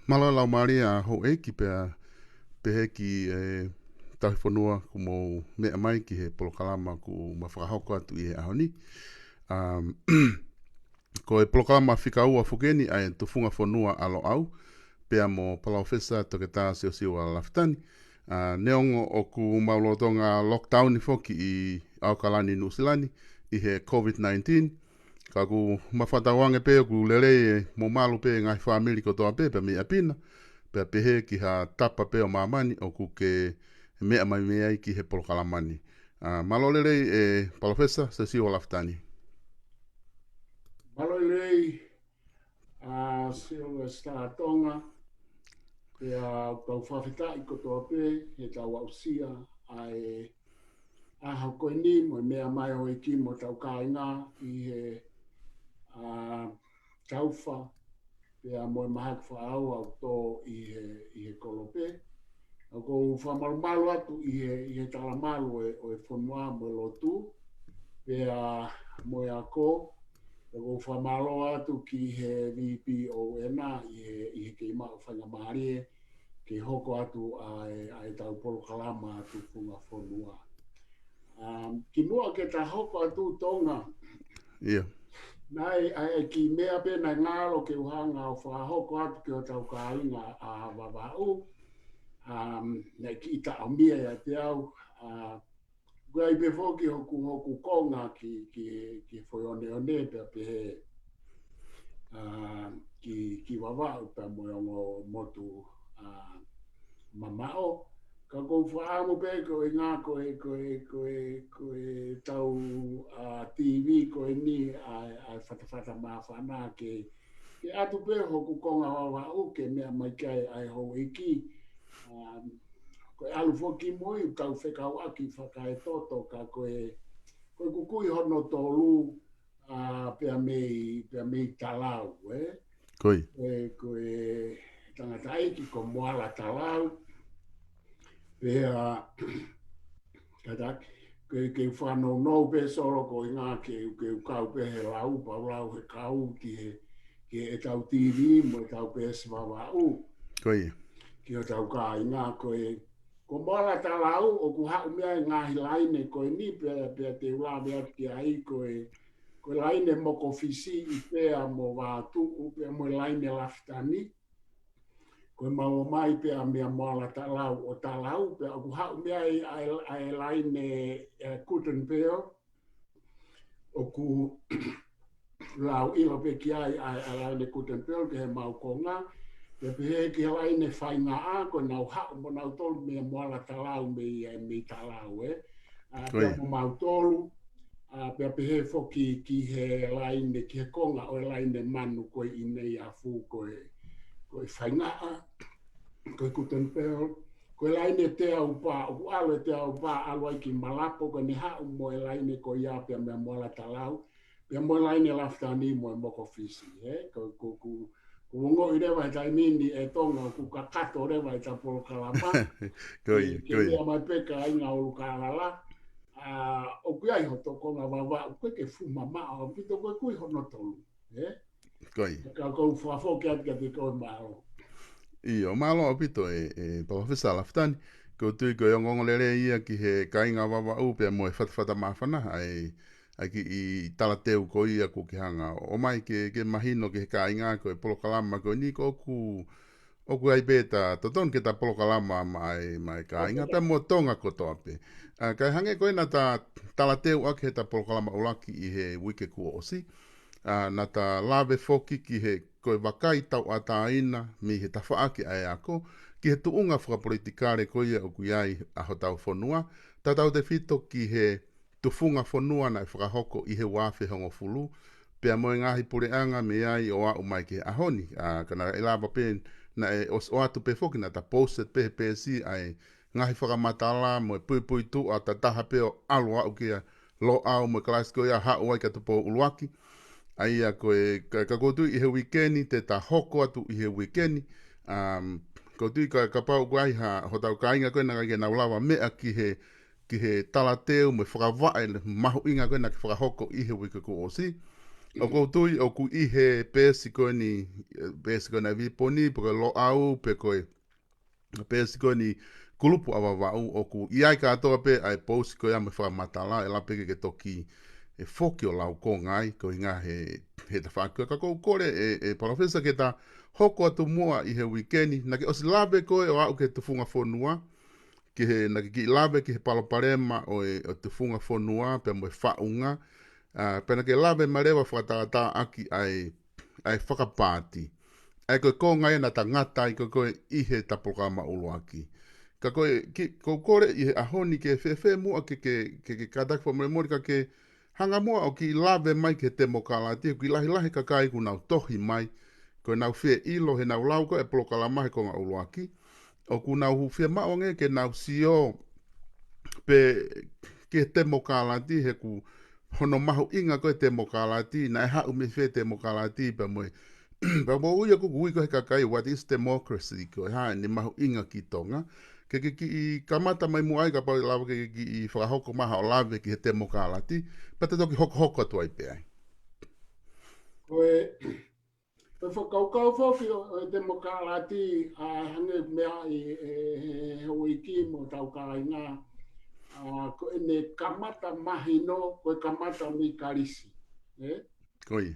Malo lau maria ho ki pe ki tahi whanua ku mo mea mai ki he polokalama ku mawhakahoko atu i he ahoni. Ko e polokalama whika ua whukeni ai tufunga whanua alo au, pea mo Palofesa toke tā Siosiua Lafitani. Neongo o ku maulotonga lockdown i whoki i Aukalani Nusilani i he COVID-19. Ka ku mawhatawange peo ku lele mo malu pe ngai whamili ko toa pe mea pina. Pea pehe ki ha tapa peo mamani o ku ke mea mai mea ki he polokalamani. Malo lele e Palofesa Siosiua Lafitani. Malo lele Siosiua Tonga. Pea tau whawhitai ko toa pe he tau ausia ai aha koe ni mo mea mai o ki mo tau kāinga i he tauwha. Pea mo mahak whaau au tō i he kolope. O ko whamarumaru atu i he talamaru o e whanua mo lotu. Pea mo e ako. O ko whamaro atu ki he VPON i he keima o whangamari ke hoko atu ai tau polokalama atu TUFUNGAFONUA. Ki mua ke ta hoko atu Tonga. Ia. Nai ki mea pena ngaro ke uhanga o whahoko atu ke o tau kāinga a wawau. Nei ki ita au mia ia te au. Gua i befoki hoku Konga ki whoione o ne pia pehe ki wawau pia moe motu mamao. Ka kou whaamu pe koe ngā koe tau TV koe ni ai whatawhata mā whanā ke atu pe hoku Konga wawau ke mea mai kai ai hou iki. Koe alu whoki mui tau whekau aki whakae toto ka koe kukui hono tolu pia mei talau. Koi. Koe tangata iki ko moala talau. Pea katak ke whanau nou pe soro ko i ngā ke ukau pe he lau paulau he kau ki e tau TV mo e tau pe eswawau. Koi. Ki o tau ka i ngā koe ko moala talau o ku hau mea ngahi laine koe ni pea te ula mea ki ai koe laine moko fisi i pea mo wātu pea mo laine Lafitani. Koe mau mai pea mea moala talau o talau pea o ku hau mea ai laine kuten peo o ku lau ilo pe ki ai laine kuten peo ke he mau Konga. Pea pehe ki laine whainga a koe nau hau mo nau tolu mea moala talau me talau pea mo mau tolu pea pehe foki ki he laine ki he Konga o laine manu koe inei a fu koe whainga a koe kuten peo koe laine te au pā o alo te au pā alo ai ki malapo koe ni hau mo e laine koe ia pea mea moala talau pea mo laine Lafitani mo e moko fisi ku ngo i rewa tai mini e Tonga ku kakato rewa i ta polokalama. Koi. Ke mea mai peka ai ngā olu kālala. O kui ai hoto konga wawa, koe ke fuma maa, o pito koe kui hono tolu. Koi. Ka kou whafoke atika te koe mao. Iyo, malo o pito e Palofesa Lafitani. Ko tui ko yongongo lere ia ki he kainga wawa upea mo e whatawhata mawhana ai ki i talateu ko ia ko ki hanga. O mai ke mahino ke he kainga ko e polokalama ko ni ko oku ai beta toton ke ta polokalama mai kainga pe mo Tonga ko toa pe. Kai hange ko ina ta talateu ake he ta polokalama ulaki i he wike kua osi. Na ta lawe foki ki he koe wakai tau ataina mi he tawhaaki ai ako, ki he tuunga whakapolitikare ko ia o kuiai aho tau whanua, ta tau te whito ki he tufunga whanua na whakahoko i he wāwhi hongo fulu, pea moe ngahi pureanga me ai o au mai ki he ahoni, kana e lava pe na e o atu pe foki na ta posted pe si ai ngahi whakamatala mo e pui tu a ta taha peo alu au kia lo au mo klasiko ia hau ai ka tupo uluaki, aia koe ka kotu i he wikeni te ta hoko atu i he wikeni kotu ka pau guai ha hotau kainga koe na ke na ulawa mea ki he talateu me whakawai mahu inga koe na ki whakahoko i he wike ko osi O koutui o ku ihe pesiko ni na viponi porque lo au pe koe pesiko ni kulupu awawau o ku iai katoa pe ai posi koe ame whamatala e lape ke toki e foki o lau kongai ko inga he ta whakua ka kou kore e Palofesa ke ta hoko atu mua i he wikeni na ke osi labe koe o au ke tufunga fonua ke he na ki labe ki he paloparema o tufunga fonua pe mo e whaunga pena ke lawe marewa whakatata aki ai whakapāti. Ai koe konga na tangata i koe ihe tapokama uluaki. Ka koe, ko kore i he ahoni ke whewhe mua ke katak whamoremori ka ke hanga mua o ki lawe mai ke Temokalati, ki lahi ka kai ku nau tohi mai, koe nau whea ilo he nau lau ko e polokala mahi konga uluaki, o ku nau whea maonge ke nau sio pe ke Temokalati he ku hono mahu inga koe Temokalati, na e hau me whea Temokalati pa moe. Pa mo uia kuku ui koe kakai, what is democracy? Koe hae ni mahu inga ki Tonga. Ke i kamata mai muai ka pau lawa ke i whakahoko maha o lawe ki he Temokalati, pa te toki hoko tuai pe ai. Koe whakaukau whoki o Temokalati hange mea i hoiki mo tau kāinga. Ko ne kamata mahino, koe kamata mi karisi. Koi.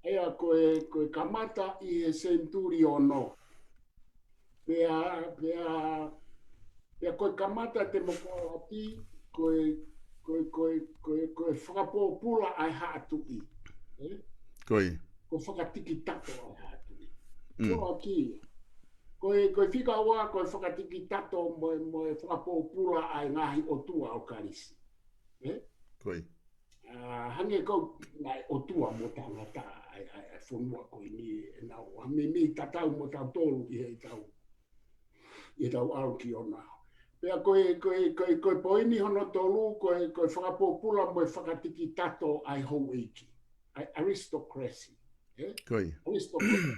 Ea koe kamata i he centuriono. Pea koe kamata Temokalati, koe whakapōpula ai haatui. Koi. Koe whakatiki tato ai haatui. Koa ki. Koe whika wā, koe whakatiki tato mo e whakapōpula ai ngahi o tua o karisi. Koi. Hange kau nai o tua mo tangata ai whonua koe ni e nau. Hame tatau mo tau tolu i tau au ki o nao. Pea koe poini hono tolu, koe whakapōpula mo e whakatiki tato ai hou eiki. Ai aristocracy. Koi. Aristocracy.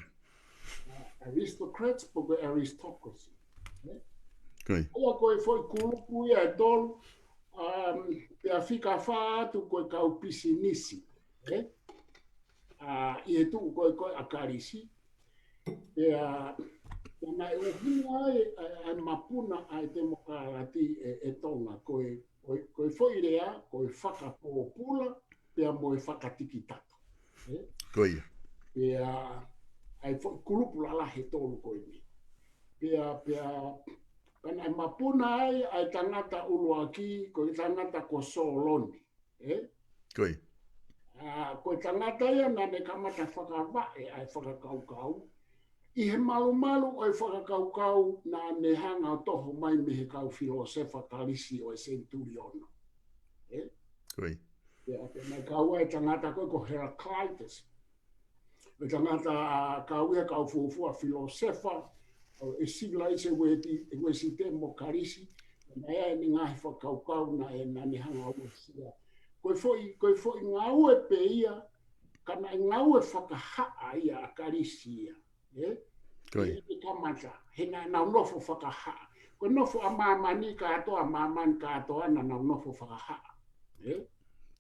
Aristocrats po koe aristocracy. Koi. Ia koe foi kulupu ia e tolu, pea whika wha atu koe kau pisinisi. I e tu koe a karisi. Pea na e uhina ai mapuna ai Temokalati e Tonga. Koe foi rea, koe whakapōpula, pea mo e whakatiki tato. Koi. Pea ai foi kulupu la he tolu koe ni. Pea kana e mapuna ai tangata uluaki, koe tangata ko soloni. Koi. Koe tangata ia na ne kamata whakawae ai whakakaukau. I he malu o e whakakaukau na ne hanga o toho mai me he kau filosefa kalisi o e centuriono. Koi. Pea mai kau e tangata koe ko Heraclitus. E tangata kau ia kau fuafua filosefa, e sila ise we si temo karisi, na ea ni ngahi whakaukau na e nani hanga o sia. Koe foi ngau e pe ia, kana ngau e whakahaa ia a karisi ia. Koi. E kamata, he na nofo whakahaa. Koe nofo a mamani katoa, mamani katoa na nofo whakahaa.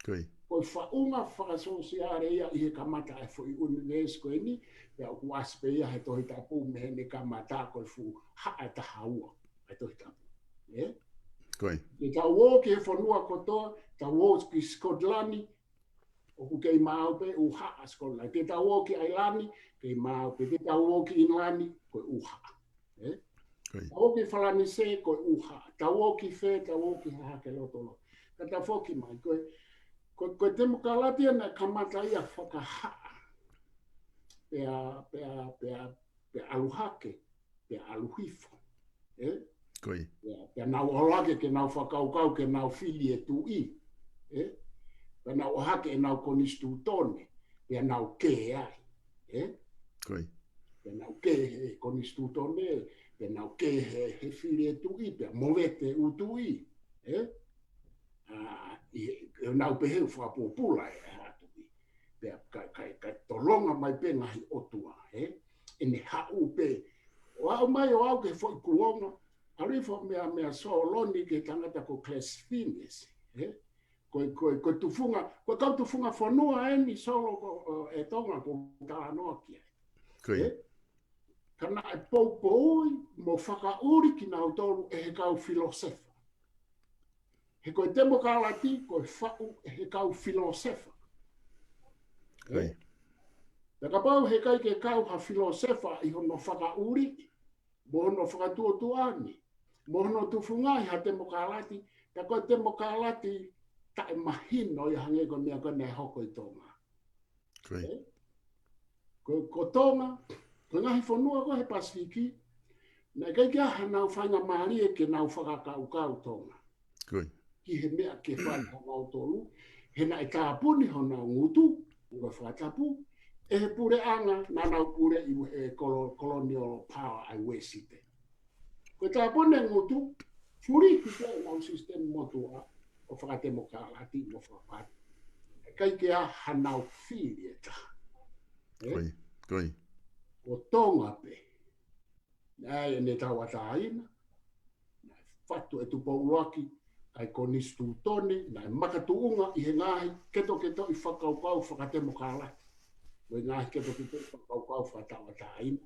Koi. Koe whaunga whakasosiare ia i he kamata e foi UNESCO ni, pea ku aspe ia he tohi tapu me he ne kamata koe fu haa e tahaua, e tohi tapu. Koi. Te tau wō ki he whanua kotoa, tau wō ki Skotlani, o ku kei Māupe, u haa Skotlani. Te tau wō ki Ailani, kei Māupe. Te tau wō ki Inlani, koe u haa. Tau wō ki Whalanise, koe u haa. Tau wō ki Whē, tau wō ki Hake Lotolo. Ka tau whoki mai, koe Temokalati na kamata ia whakahaa. Pea aluhake, pea aluhifo. Koi. Pea nau olake ke nau whakaukau ke nau whili e tu i. Pea nau ohake e nau konistu tone. Pea nau ke ai. Koi. Pea nau ke he konistu tone. Pea nau ke he whili e tu i. Pea movete u tu i. Nau pehe whakapōpula e hatu i. Pea kai tolonga mai pe ngahi otua. E ne hau pe. O au mai o au ke foi kuonga. Arifo mea soloni ke tangata ko Claspines. Ko tufunga fonua eni solo e Tonga ko tānoa kia. Kana e poupoi mo whakauri ki nau tolu e he kau filosefa. He koe Temokalati koe whau e he kau filosefa. Ka pau he kai ke kau ha filosefa I hono whakauri, mo hono whakatuotuani, mo hono tufungai ha Temokalati, ka koe Temokalati ta e mahino I hange ko mea ko ne hoko I Tonga. Ko Tonga, ko ngahi fonua ko he Pasifiki, na kai kia hanau whainga maari e ke nau whakakau Tonga. Ki he mea ke whai hongau tolu, he na e tāpuni honau ngutu, ua whakatapu, e he pure anga, na nau pure I he colonial power ai wesite. Ko tāpuni ngutu, furi ki te nau system motua, o whakatemokalati mo whakapati. Kai kia hanau whiri e taha. O Tonga pe, ai ne tawataina, whatu e tupo uaki, ai konistu tone, nai makatuunga I he ngahi keto I whakaukau whakatemokalati. Wai ngahi keto I whakaukau whakatawataina.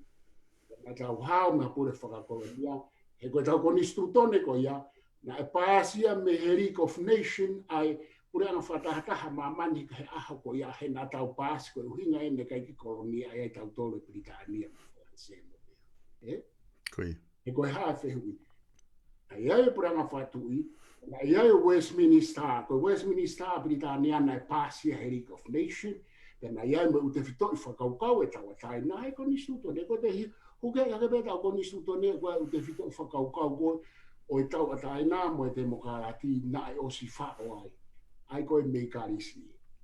Nai tau hao mea pure whakakolonia, he koe tau konistu tone ko ia, na e pāsia me he League of Nations ai pure anga whatahataha mamani ka he aho ko ia he nā tau pāsi ko uhinga ene kai ki kolonia ai tau tolo Britania. He koe haa whehui. Ai ai pure anga whatui, na ia Westminster, ko Westminster Britania na e pāsia he League of Nations, na ia me ute whito I whakaukau e tawatai, na he konistu tone, ko te huke ake beta o konistu tone, ko ute whito I whakaukau ko, o e tau atai nā mo e Temokalati na e osi whao ai. Ai koe mei karisi,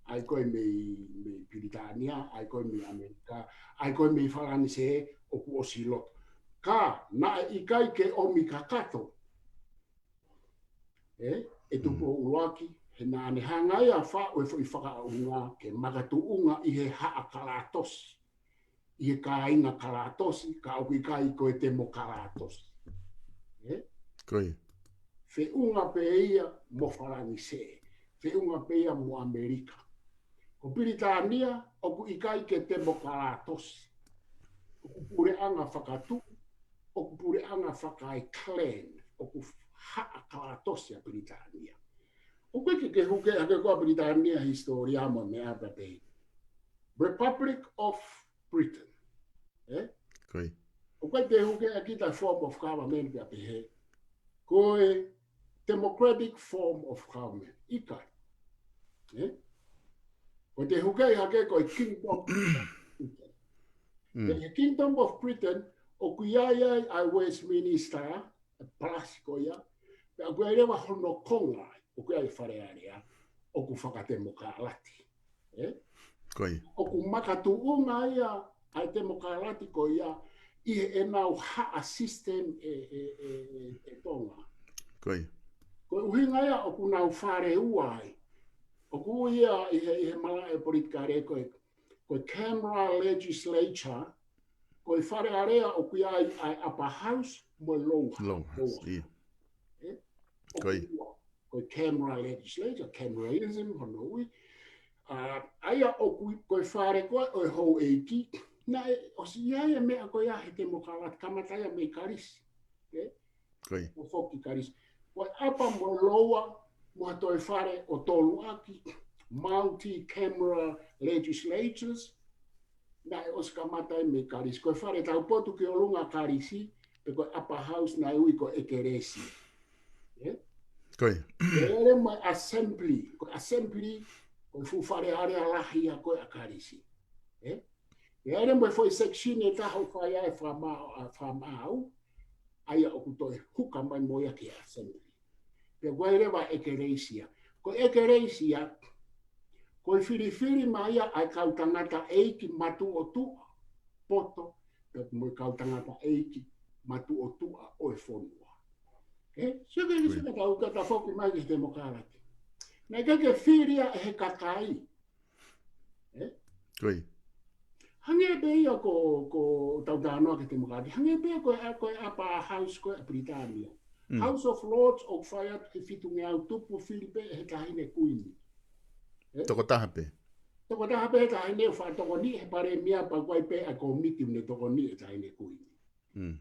ai koe mei Britania, ai koe mei Amerika, ai koe mei Wharanise o ku osi loto. Ka, na e ikai ke omi kakato, e tupo uruaki, he nā ane hangai a whao e whakaunga ke makatuunga I he haa kalatosi. I he kāinga kalatosi, ka au ikai koe Temokalatosi. Whiunga pe ia mo Wharanise, whiunga pe ia mo Amerika. Ko Britania, oku ikai ke Temokalatosi. Oku pure anga whakatu, oku pure anga whakai clan, oku haa kalatosi a Britania. Oku ke huke hake koa Britania historia mo mea papei. Republic of Britain. Oku ke huke akita form of government papei. Koe democratic form of government. Ikai. Ko te hukei hake koe Kingdom of Britain. The Kingdom of Britain, o kuiai ai Westminster, palasi ko ia, pe a koe rewa hono Konga, o kuiai wharearea, o ku whakatemokalati. O ku makatuunga ia, ai temokalati ko ia, I e nau haa system e Tonga. Ko uhinga ia o ku nau whare uai. O ku ia I he mala e politika koe Canberra Legislature, koe whare area o ku ia ai Upper House mo Lower House. Koe Canberra Legislature, Canberraism, hono ui. Aia o koe whare koe o hou eiki, na o si ia mea koe ia he Temokalati kamataia mei karisi. O whoki karisi. Koe apa mo loa, mo toi whare o tolu aki, multi-camera legislatures, na o si kamatai mei karisi. Koe whare tau potu ki o lunga karisi, pe koe Upper House na ui ko ekeresi. Ere mo assembly, koe assembly, koe fu whare area lahi a koe a karisi. Ere mo foi section e taho whai ai whamau, aia o kutoe huka mai moia ki assembly. Pe koe rewa ekeresia. Ko ekeresia, koe whiriwhiri maia ai kautangata eiki matu o tua poto, pe mo kautangata eiki matu o tua o e fonua. Sika tau kata whoki mai ki Temokalati. Nei kake whiria e he kakai. Hange beia ko tau tānoa ki Temokalati. Hange beia koe Upper House koe Britania. House of Lords o whai atu ke whitunga au tupu Filipe he kahine kuini. Toko tahape. Toko tahape he kahine wha toko ni he pare mia pa kwai pe a komiti ne toko ni he kahine kuini.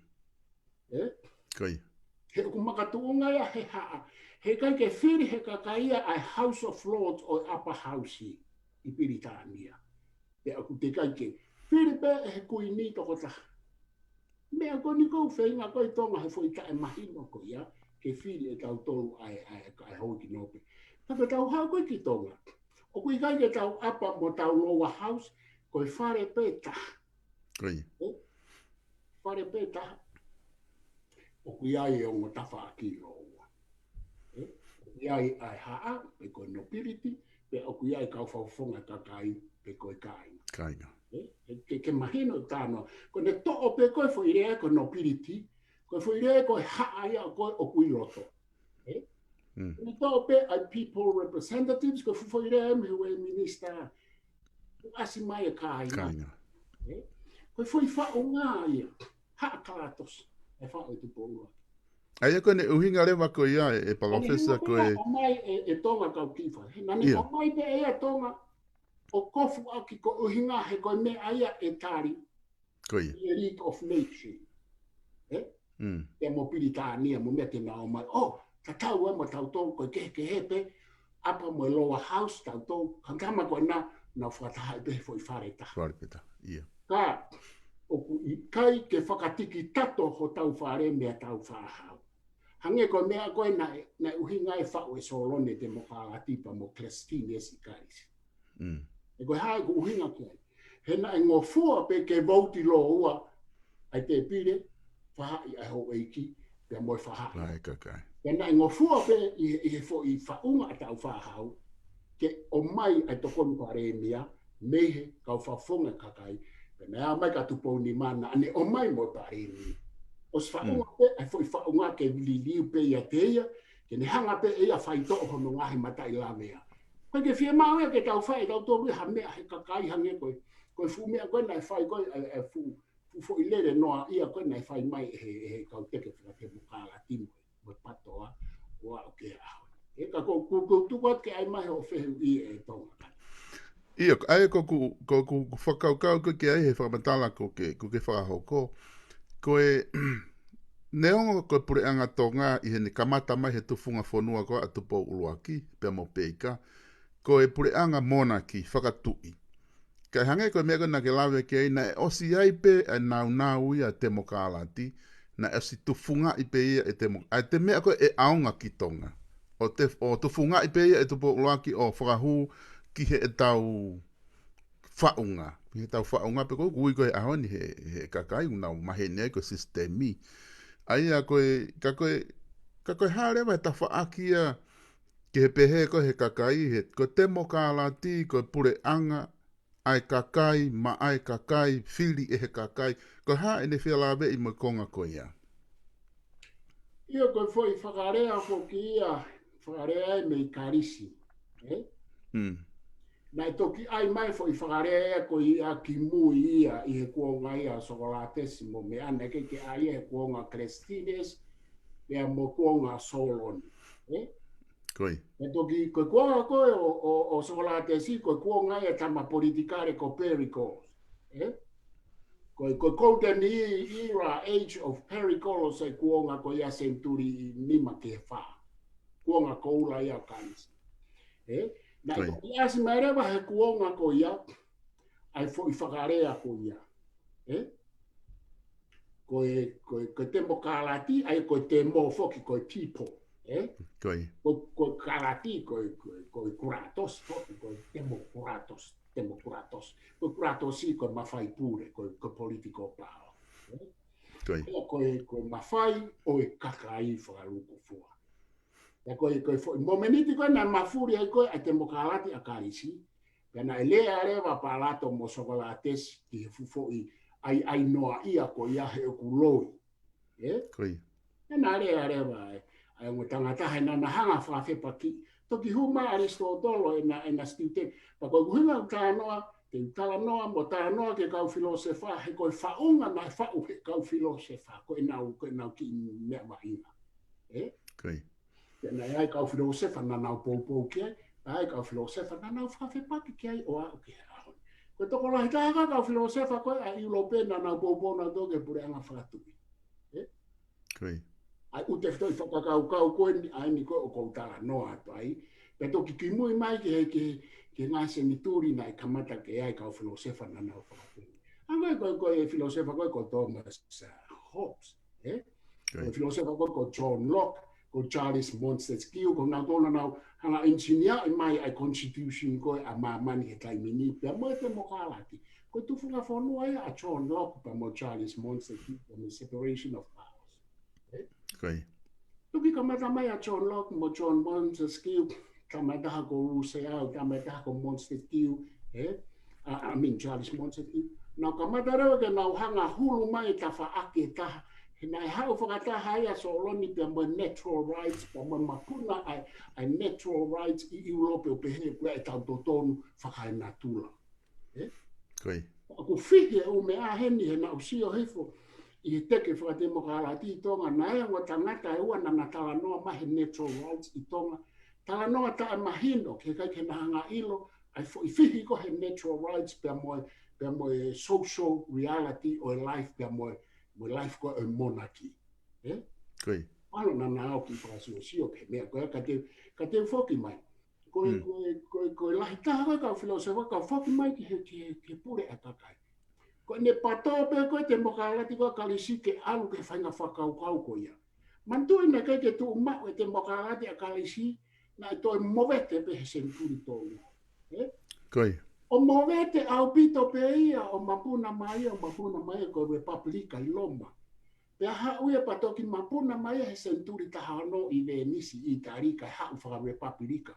Koi. He kumakatuunga ya he haa. He kai ke whiri he kakaia ai House of Lords o Upper House I Piritania. He aku te kai ke Filipe he kuini toko taha. Mea ko ni kou whainga koe tonga he fwoi tae mahino ko ia, ke whiri e tau tolu ai hau ki nope. Taka tau hau koe ki tonga. O kui kai ke tau apa mo tau lower house, koe whare pēta. Koi. Whare pēta. O kui ai e ongo tawha ki roa. O kui ai haa, pe koe nobility, pe o kui ai kau whauwhonga kakai, pe koe kainga. Kainga. Ke mahino tāno. Ko ne to'o pe koe fo irea ko nobility, koe fo irea koe haa ia koe o kui loto. Ne to'o pe ai people representatives, koe fo irea me hue minister, asi mai e kāinga. Koe fo i whao ngā ia, haa kātos, e whao i tupo ua. Ai koe ne uhinga rewa koe ia e Palofesa koe... O mai e tonga kau kiwha. Nani o mai pe ea tonga, o kofu aki ko uhinga he koe me aia e tari. Koi. I League of Nations. Te mo Piritania mo mea te nao mai. Ta tau e mo tau tau koe ke hepe. Apa mo lower house tau tau. Kankama koe na whakataha e pehe fo I whare taha. Whare peta, ia. Ka, oku I kai ke whakatiki tato ho tau whare mea tau whahau. Hange koe mea koe na uhinga e whao e solone Temokalati pa mo Klestines I kaisi. E koe hae ko uhinga koe. He na e ngofua pe ke vauti lo ua ai te pire, whahai ai ho eiki, pe moi whahai. Ai kakai. He na e ngofua pe I he fo I whaunga atau whahau, ke o mai ai tokonu pare mea, mehe kau whafonga kakai, pe na mai ka tupou ni mana, ane o mai mo pare mea. O se whaunga pe, ai fo I whaunga ke liliu pe ia teia, ke ne hanga pe ia faito'o hono ngahi mata I la mea. Koe ke whia mawe ke tau whae, tau tōru ha mea he kakai hange koe. Koe fu mea koe nai whae koe, fu fo I lere noa ia koe nai whae mai he kau teke whia te Temokalati mo patoa, ua o ke aho. E ka kou tukuat ke ai mai o whehu I e tonga. Ia, ai ko whakaukau koe ke ai he whakamatala ko ke whakahoko. Koe, neongo koe pureanga Tonga I he ne kamata mai he tufunga fonua koe a tupo uluaki, pia mo peika. Koe pureanga Monarchy, whakatui. Kai hange koe mea koe na ke lawe ke ai, na e osi ai pe e nau ia Temokalati, na e osi tufunga I pe ia e Temokalati. Ai te mea koe e aonga ki Tonga. O tufunga I pe ia e tupo uluaki o whakahu ki he e tau whaunga. He tau whaunga pe koe kui koe ahoni he kakai unau mahene koe sistemi. Aia koe, ka koe harewa he ta whaakia ke he pehe koe he kakai, he koe Temokalati, koe pureanga, ai kakai, ma ai kakai, whiri e he kakai, koe haa ene whialawe I mo konga koe ia. Ia koe foi whakarea ko ki ia, whakarea e mei karisi. Nai toki ai mai foi whakarea ko ia ki mui ia I he kuonga ia sokolatesi mo me ana ke ai he kuonga Krestines, mea mo kuonga Solon. Koi. E toki koe kuonga koe o sokolatesi, koe kuonga ia tama politikare ko pericles. Koe golden era, age of pericles e kuonga ko ia centuri nima ke wha. Kuonga ko ula ia kanisi. Na I asi maerewa he kuonga ko ia, ai fo I whakarea ko ia. Koe Temokalati, ai koe temo foki koe people. Koe. Koe Kalati, koe kuratos, koe Temokuratos. Koe kuratosi koe mawhai pure, koe politiko pao. Koe mawhai o e kakai whakaruko fua. Ja koe momeniti koe na mafuri ai koe a Temokalati a karisi, pena e lea rewa palato mo sokolates ki he fufo ai noa ia ko ia he okuloi. Koi. Pena lea rewa ai mo tangataha na hanga whawhepa ki. Toki huma Aristotolo e na stute. Pa koe kuhinga utanoa, te utanoa mo tanoa ke kau filosefa, he koe whaunga mai whau he kau filosefa, koe nau ki mea maina. Kai. Na ai ka filosofa na na po ke ai ka filosofa na na fa fe pa ke o a ke ko to ko la ta ka filosofa ko ai lo pe na na po na do ke pure nga fa tu Kai. ai u te sto fa ka ko ni ai ni ko ko ta no a to ai pe to ki mu mai ke nga se ni turi na ka mata ke ai ka filosofa na na fa tu anga ko filosofa ko Thomas Hobbes ko filosofa ko John Locke ko Charles Montesquieu ko na tona na hanga engineer mai ai constitution ko a mani he kai mini pe mo Temokalati ko tufunga fonua a John Locke pa mo Charles Montesquieu ko the separation of powers Kai. tuki kamata mai a John Locke mo John Montesquieu kamata ko Rousseau kamata ko Montesquieu I mean Charles Montesquieu na kamata rewa ke na hanga hulu mai ta fa ake ta na hau whakata hai a soloni pe mo natural rights pe mo mapuna ai natural rights I Europe o pehe kua e tau totonu whakai natula. Kai. Ako whihe o me a heni he na usio hefo I he teke Temokalati I Tonga na ea ngā tangata e ua na na tala noa mahe natural rights I Tonga. Tala noa ta e mahino ke kai ke nahanga ilo ai fo I whihi ko he natural rights pe mo social reality o life pe mo life ko monarchy. Kai. Ano na na ki pa Siosiua ke me ko ka te foki mai. Ko lahi taha ka filosofa ka foki mai ke pure atakai. Ko ne pato pe ko Temokalati ko kalisi ke alu ke fainga whakau ko ia. Mantu ina ke tu ma o Temokalati a kalisi na to movete pe senturi to. Kai. O movete au pito pe ia o mapuna mai ko Republika I Loma. Pe ha uia patoki mapuna mai he senturi tahano I Venisi I Tarika ha ufa Republika.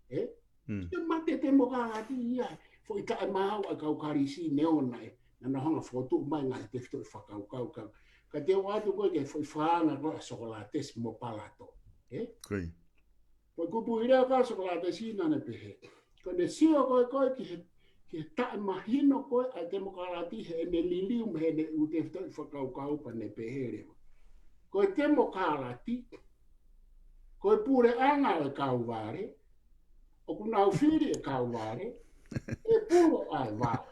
Te mate Temokalati ia fo I tae mahau a kaukarisi neona na honga fotu mai ngai te fito whakau ka te watu koe ke foi whaanga koe a sokolates mo palato. Kai. Koe kupu irea ka sokolates ina ne pehe. Koe ne sio koe ki tae mahino koe a Temokalati he ne lilium he ne ute fito whakau pa ne pehe rewa. Koe Temokalati, koe pure anga e kauware, o kuna ufiri e kauware, e pure ai wao.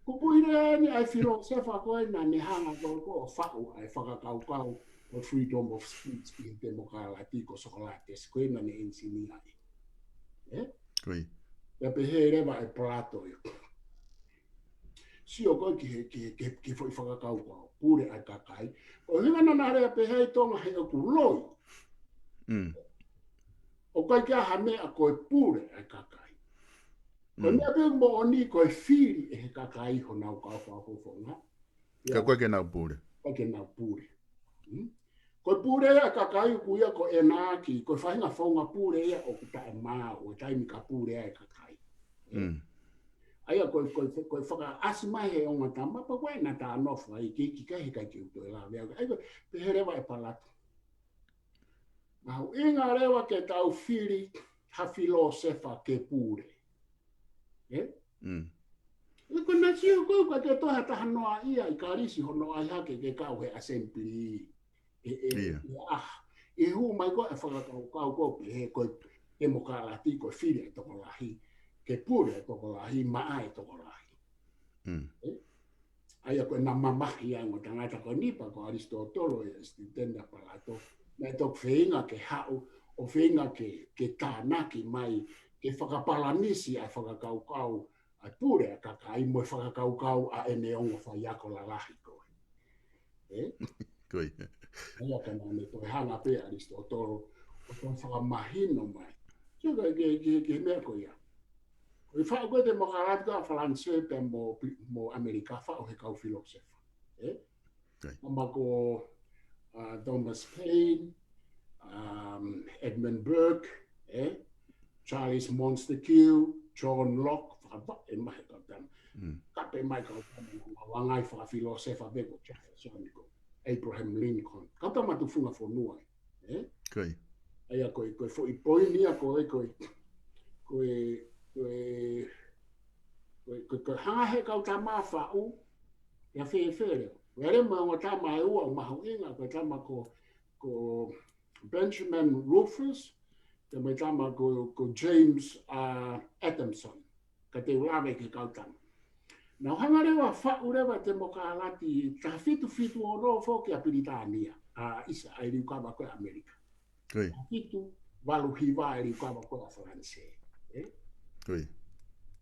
Kupu irea ni ai filosofa koe na ne hanga ko whau ai whakakau o freedom of speech I Temokalati ko sokolates koe na ne ensini ai. Kai. Ia pehe rewa e Plato yo. Sio koe ki foi whakakau ko pure ai kakai. O hinga na narea pehe I Tonga he o kuloi. O kai kia hame a koe pure ai kakai. Ko mea pe mo oni koe whiri e he kakai ho nau ka whafonga. Ka koe ke nau pure. Koe ke nau pure. Koe pure ea kakai kuia ko e nāki. Koe whainga whaunga pure ea o kuta e maa o taimi ka pure ea e kakai. Aia koe whaka asimai he onga tama pa koe na tā nofa I ki kai kai ki uto e la vea. Ai koe pehe rewa e palatu. Mahu inga rewa ke tau whiri ha filosofa ke pure. Ko na sio ko ka te toha taha noa ia I karisi hono ai hake ke kau he assembly. E hu mai ko e whakakau ko he ko Temokalati ko whiri e toko lahi. Ke pure e toko lahi, maa e toko lahi. Aia ko na mamahi ai mo tangata ko nipa ko Aristotelo e stitenda palato. Na e tok whenga ke hau o whenga ke tānaki mai ke whakapalanisi a whakakaukau a pure a kakai mo e whakakaukau a e neongo whaiako la lahi koe. Koe. Aia ka nane toi hanga pe Aristotelo o toi whakamahino mai. Tio ke mea ko ia. Koe whao koe Temokalati ka Falanse pe mo Amerika whao he kau filosofa. Mama ko Thomas Paine, Edmund Burke, Charles Montesquieu, John Locke, e mai ka tama. Kape mai ka tama, wangai whaka filosofa beko Jefferson, Abraham Lincoln. Ka tama TUFUNGAFONUA. Kai. Aia koe fo I poinia koe hanga he kau tama whau, ia whewhere. Wele mo tama e ua mahuinga ko tama ko Benjamin Rufus, te mai tama ko James Adamson, ka te ulawe ke kautama. Nau hanga rewa whau rewa Temokalati, ka fitu o no fo ke a Piritania, isa ai riu kama koe Amerika. Koi. Fitu walu hiwa ai riu kama koe a Franse. Koi.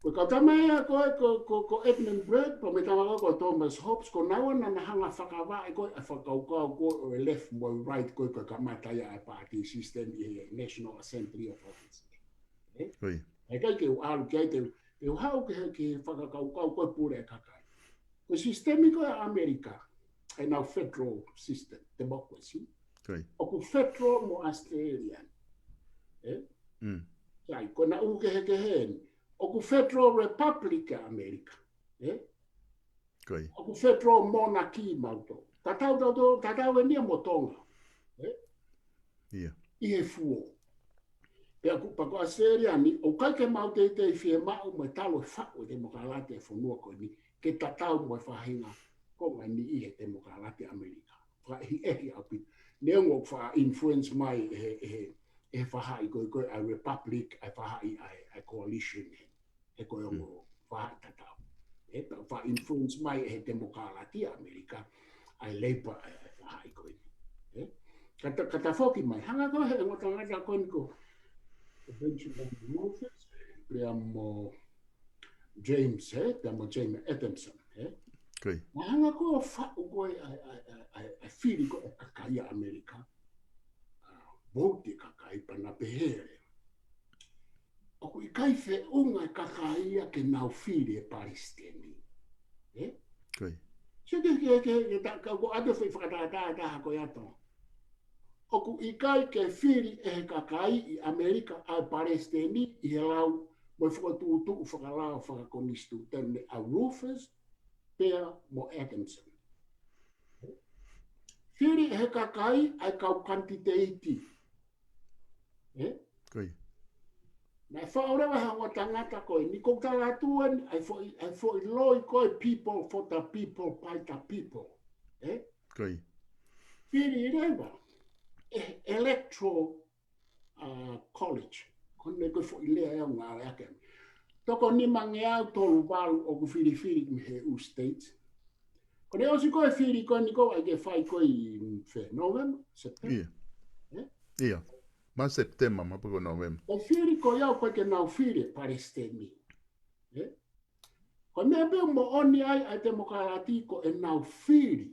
Ko kautama ea ko Edmund Burke, po me tama ko Thomas Hobbes, ko nawana na hanga whakawa e koe a whakaukau ko o left mo right koe ko kamata ia e party system i National Assembly of Office. Koi. E kai ke u alu kei te hau ke whakakaukau koe pure e kakai. Ko sistemiko e Amerika, e nau federal system, democracy, o ku federal mo Australian. Kai, ko na uke heke heni, o ku federal republic e Amerika. O ku federal monarchy mauto. Tatau e nia mo Tonga. I he fuo. Pea pako Australiani, o kai ke mau te fie mau mo talo e whao Temokalati fonua ko ni, ke tatau mo e whahinga Konga ni i he Temokalati Amerika. Whahi ehi api. Neongo wha influence mai e whahai koe a republic, e whahai a coalition, e koe ongo whahai tatau. E wha influence mai e he Temokalati Amerika, a Labour e whahai koe ni. Kata whoki mai, hanga koe he ngotangata koe ni ko, Benjamin Rufus, prea mo James, prea mo James Adamson. Ma hanga koe whao koe a whiri koe e kakai a Amerika. Vote kakai pana pehere. Oku I kai whe unga kakai a ke nau whiri e Palestini. So ke ko ado whi whakatata koe ato. Oku I kai ke whiri e kakai I Amerika a Palestini I he lau mo whakatuutu whakalau whakakonistu tene a Rufus pea mo Adamson. Whiri e kakai ai kau kantiteiti. Na whaorewa hanga tangata koe, ni kou taratuan, ai fo I loi koe people for the people, by the people. Whiri rewa, electoral college, kone koe fo I lea eo ngā reake. Toko ni mange au tolu walu o ku whiri mi he u states. Kone osi koe whiri koe ni koe ai ke whai koe I November, September. Ia. Ma September, ma pako November. O whiri ko iau koe ke nau whiri Palestini. Ko mea peo mo oni ai Temokalati ko e nau whiri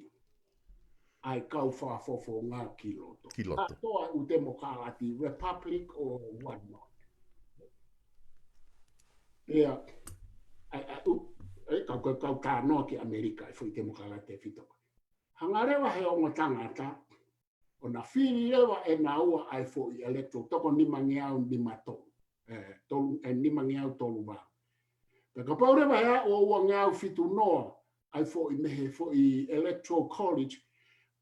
ai kau whafofo ngā kiloto. Atoa u Temokalati, Republic or what not. Ea, kau tā noa ki Amerika e fui Temokalati e whitoko. Hangarewa he ongo tangata, o na whiri rewa e na ua ai fo I electoral, toko ni mangi au ni mato, ni mangi au tolu wā. Ka pau rewa hea o ua ngau whitu noa ai fo I mehe fo I electoral college,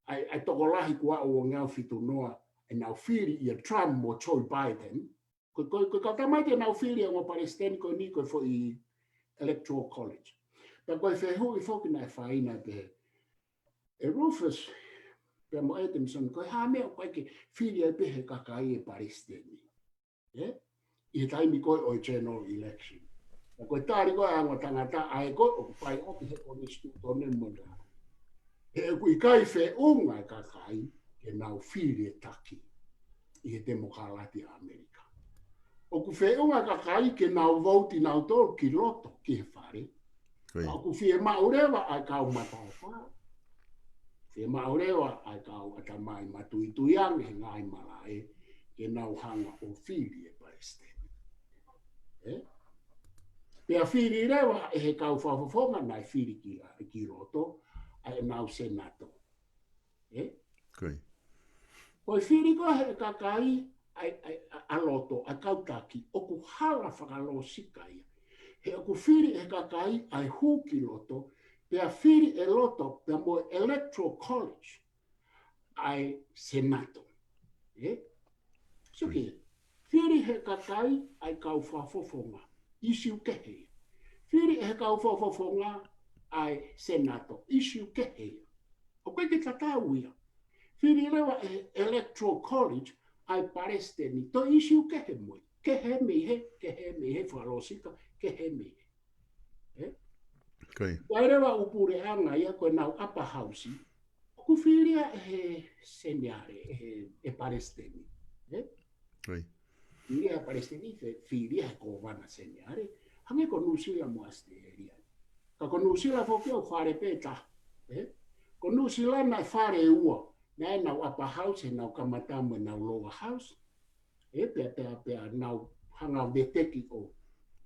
ai toko lahi kua o ua ngau whitu noa e nau whiri I a Trump mo Joe Biden. Ko tamai te nau whiri o Palestini ko ni ko fo I electoral college. Ka koe whehu I fo ki nai whaina pe e Rufus, pea mo Adamson, koe hā mea koe ke whiri e pehe kakai e Palestini. I he taimi koe o general election. Na koe tāri koe angwa tangata ai koe o whai oki he kone stu tone mona. He kui kai whe unga kakai ke nau whiri e taki I he Temokalati a Amerika. O ku whe unga kakai ke nau vauti nau tolu ki loto ki he whare. O ku whie maurewa ai kau matau whare. E maorewa ai kau ata mai matuituiang he ngai malae ke nau hanga o whiri e Palestini. Pea whiri rewa e he kau whafafonga nai whiri ki roto ai nau senato. Koi whiri ko he kakai ai aloto ai kautaki o ku hala whakalo sikaia. He o ku whiri e kakai ai huki loto pea whiri e loto, pea mo electoral college, ai senato. So ki, whiri he kakai ai kau whafofonga, isiu kehe. Whiri he kau whafofonga ai senato, isiu kehe. O koe ke tatau ia. Whiri rewa Electoral College, ai paresteni, to isiu kehe moi. Kehe me he whalosika, kehe me he. Kai rewa upure anga ia koe nau upper house, ku whiria senyare, paresteni. Whiria paresteni, whiria ko wana senyare, hange ko nusila mo asteria. Ka ko nusila foki o whare peta. Ko nusila na whare ua. Nai nau upper house e nau kamatamu e nau lower house. Pea nau hanga veteki o.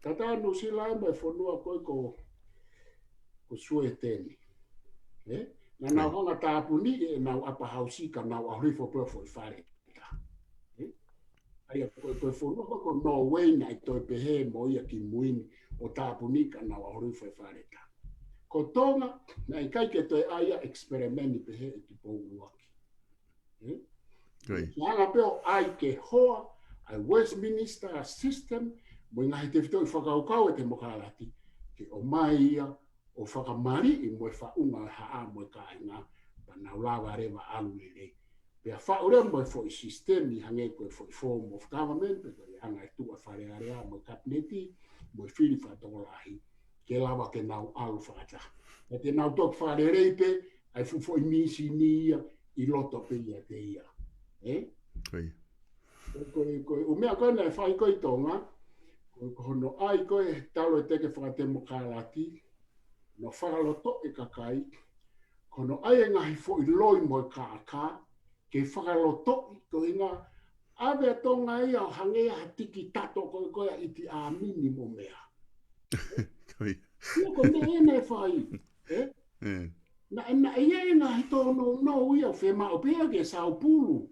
Tata no sila e mai whanua koe ko sue tēni. Na nau hanga tāpuni e nau upper house ka nau ahurifo pēwho i whare. Aia koe whanua ko no way nai toi pehe mo ia ki muini o tāpuni ka nau ahurifo i whare. Ko Tonga, nai kai ke toi aia experimenti pehe e ki pou uaki. Nanga peo ai ke hoa, ai Westminster system, mo ngahi te whitoi whakaukau e Temokalati, ke o mai ia, o whakamari i moe whaunga haa moe kāinga, pa nau lawa rewa alu i rei. Pea whaure moe fo i system i hange koe fo i form of government, pe koe hanga e tua whare area moe kabineti, moe whiri whatolahi, ke lawa ke nau alu whakata. E te nau tok whare rei pe, ai fufo i misi ni ia, i loto pe ia te ia. Koe umea koe nei whai koe Tonga, koe hono ai koe talo e teke whakatemokalati, no whakaloto e kakai, kono ai e ngahi fo i loi mo ka, ke whakaloto i koe ngā, awe Tonga ia o hangea tiki tato koe a iti a minimo mea. Ia koe mea e nei whai, na ia e ngahi tono no ia whema o pia ke Sao Pulu,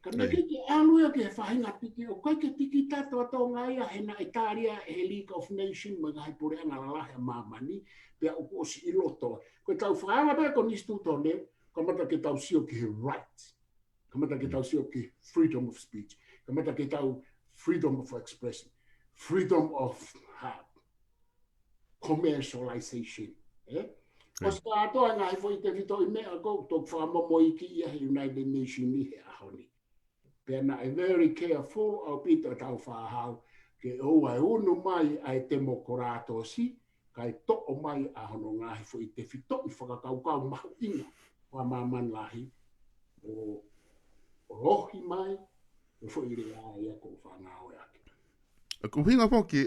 Kana ke alu ia ke whahinga tiki, o kai ke tiki tato a Tonga ia, he na Italia, he League of Nations, mga hai pore anga lalahe mamani, pia o si iloto. Koe tau whaala pia ko nistu tone, kamata ke tau sio ki he right, kamata ke tau sio ki freedom of speech, kamata ke tau freedom of expression, freedom of commercialization. O sta atoa ngā he fo i te whito i mea kou, tōk whamomo i ki ia he United Nations ni he ahoni. Pena e very careful au pito tau whahau ke oua e unu mai ai Temokalati si kai to'o mai a hono ngahi fo i te whito i whakakaukau mahu inga wa maman lahi o rohi mai e fo i rea ia kou whanau e ake. Kuhinga poki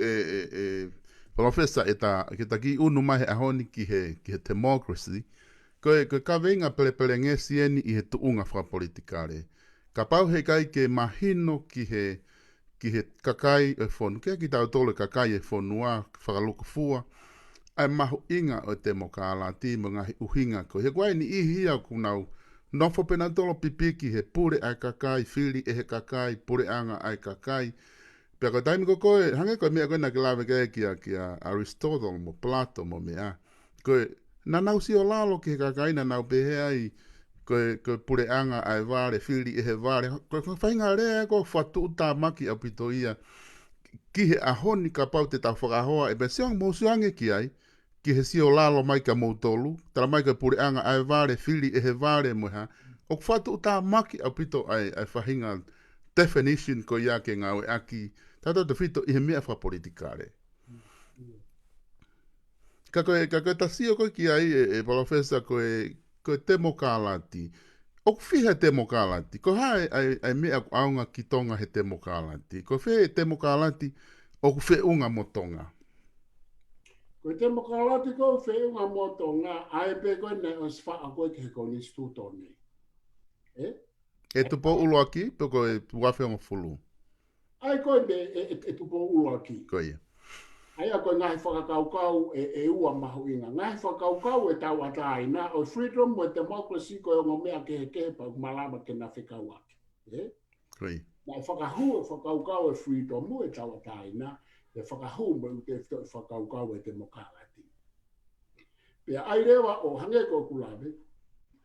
Palofesa ke ta ki unu mai a honi ki he democracy koe ka venga pele ngesi eni i he tuunga whapolitikare. Ka pau he kai ke mahino ki he kakai e whonu. Kia ki tau tole kakai e whonua, whakaluka fua. Ai mahu inga o Temokalati mo ngahi uhinga ko. He kwai ni ihi au kunau nofo pena tolo pipiki he pure ai kakai, whiri e he kakai, pure anga ai kakai. Pea ko taimi ko koe, hange koe mea koe na ke lawe ki a Aristotle mo Plato mo mea. Koe, na nau si o lalo ki he kakai na nau pehe ai koe pure anga ai vare, whiri e he vare. Koe whainga rea ko whatu uta maki au pito ia. Ki he ahoni ka pau te tau whakahoa, e pe seong mousuange ki ai, ki he si o lalo mai ka moutolu, tala mai koe pure anga ai vare, whiri e he vare mo ha. O whatu uta maki au pito ai whahinga definition ko ia ke ngau e aki, tato te whito i he mea whapolitikare. Ka koe tasio koe ki ai Palofesa koe Temokalati. O whiha Temokalati. Ko hae ai mea aonga ki Tonga he Temokalati. Ko whi Temokalati o whi unga mo Tonga. Ko Temokalati ko whi unga mo Tonga, ai pe koe ne os wha a koe ke ko ni stuto nei. E tupo ulo aki, pe koe wafe o fulu. Ai koe me e tupo ulo aki. Koe ia. Ai a koe ngahi whakakaukau e ua mahu inga. Ngahi whakaukau e tau ataina, o freedom o democracy koe o ngomea ke pa malama ke na whikau aki. Koe. Nai whakahu e whakaukau e freedom o e tau ataina, e whakahu mo te whakaukau e Temokalati. Pea ai rewa o hange ko kulawe,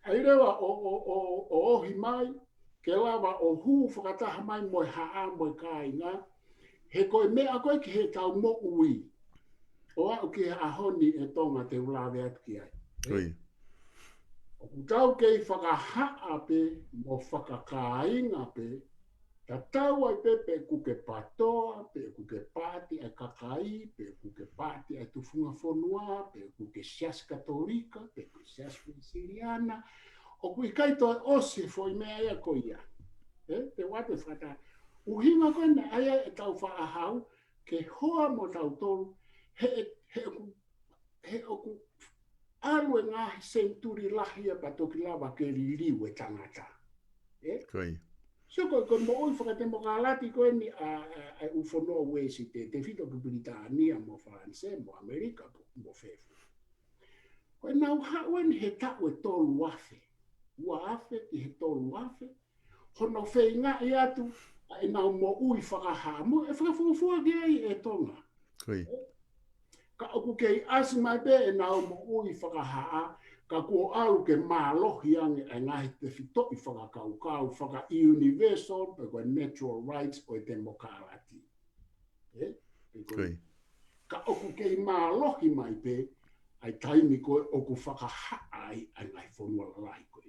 ai rewa o ohi mai, ke lawa o hu whakataha mai moe haa moe kāinga, he koe mea koe ki he tau mo ui. O au ki he ahoni e Tonga te ulawe atu ki ai. O tau kei whakahaa pe, mo whakakainga pe, ta tau ai pe kuke patoa, pe kuke pāti ai kakai, pe kuke pāti ai tufunga fonua, pe kuke sias katolika, pe kuke sias siriana, o kui kaito ose foi mea ia koia. Te wate whata. Uhinga koe ne aia e tau whaahau, ke hoa mo tau tolu, he oku alue ngahi senturi lahia patoki lava ke ririu e tangata. Koi. So ko mo oi Temokalati ko ni a ufono wesi te fito ki Britania mo France mo Amerika mo fefu. Ko na wen he ta we tolu wafe. Wafe ki he tolu wafe. Hono feinga e atu e na mo ui whakaha mo e whakafufua ki e Tonga. Koi. Ka oku kei asima be e na mo ui whakaha ka kua alu ke mālohi ange e ngahi te fito i whakakaukau, whaka universal, pe koe natural rights o Temokalati. Ka oku kei mālohi mai pe, ai taimi koe oku whakahaai ai ngai whonua lai koe.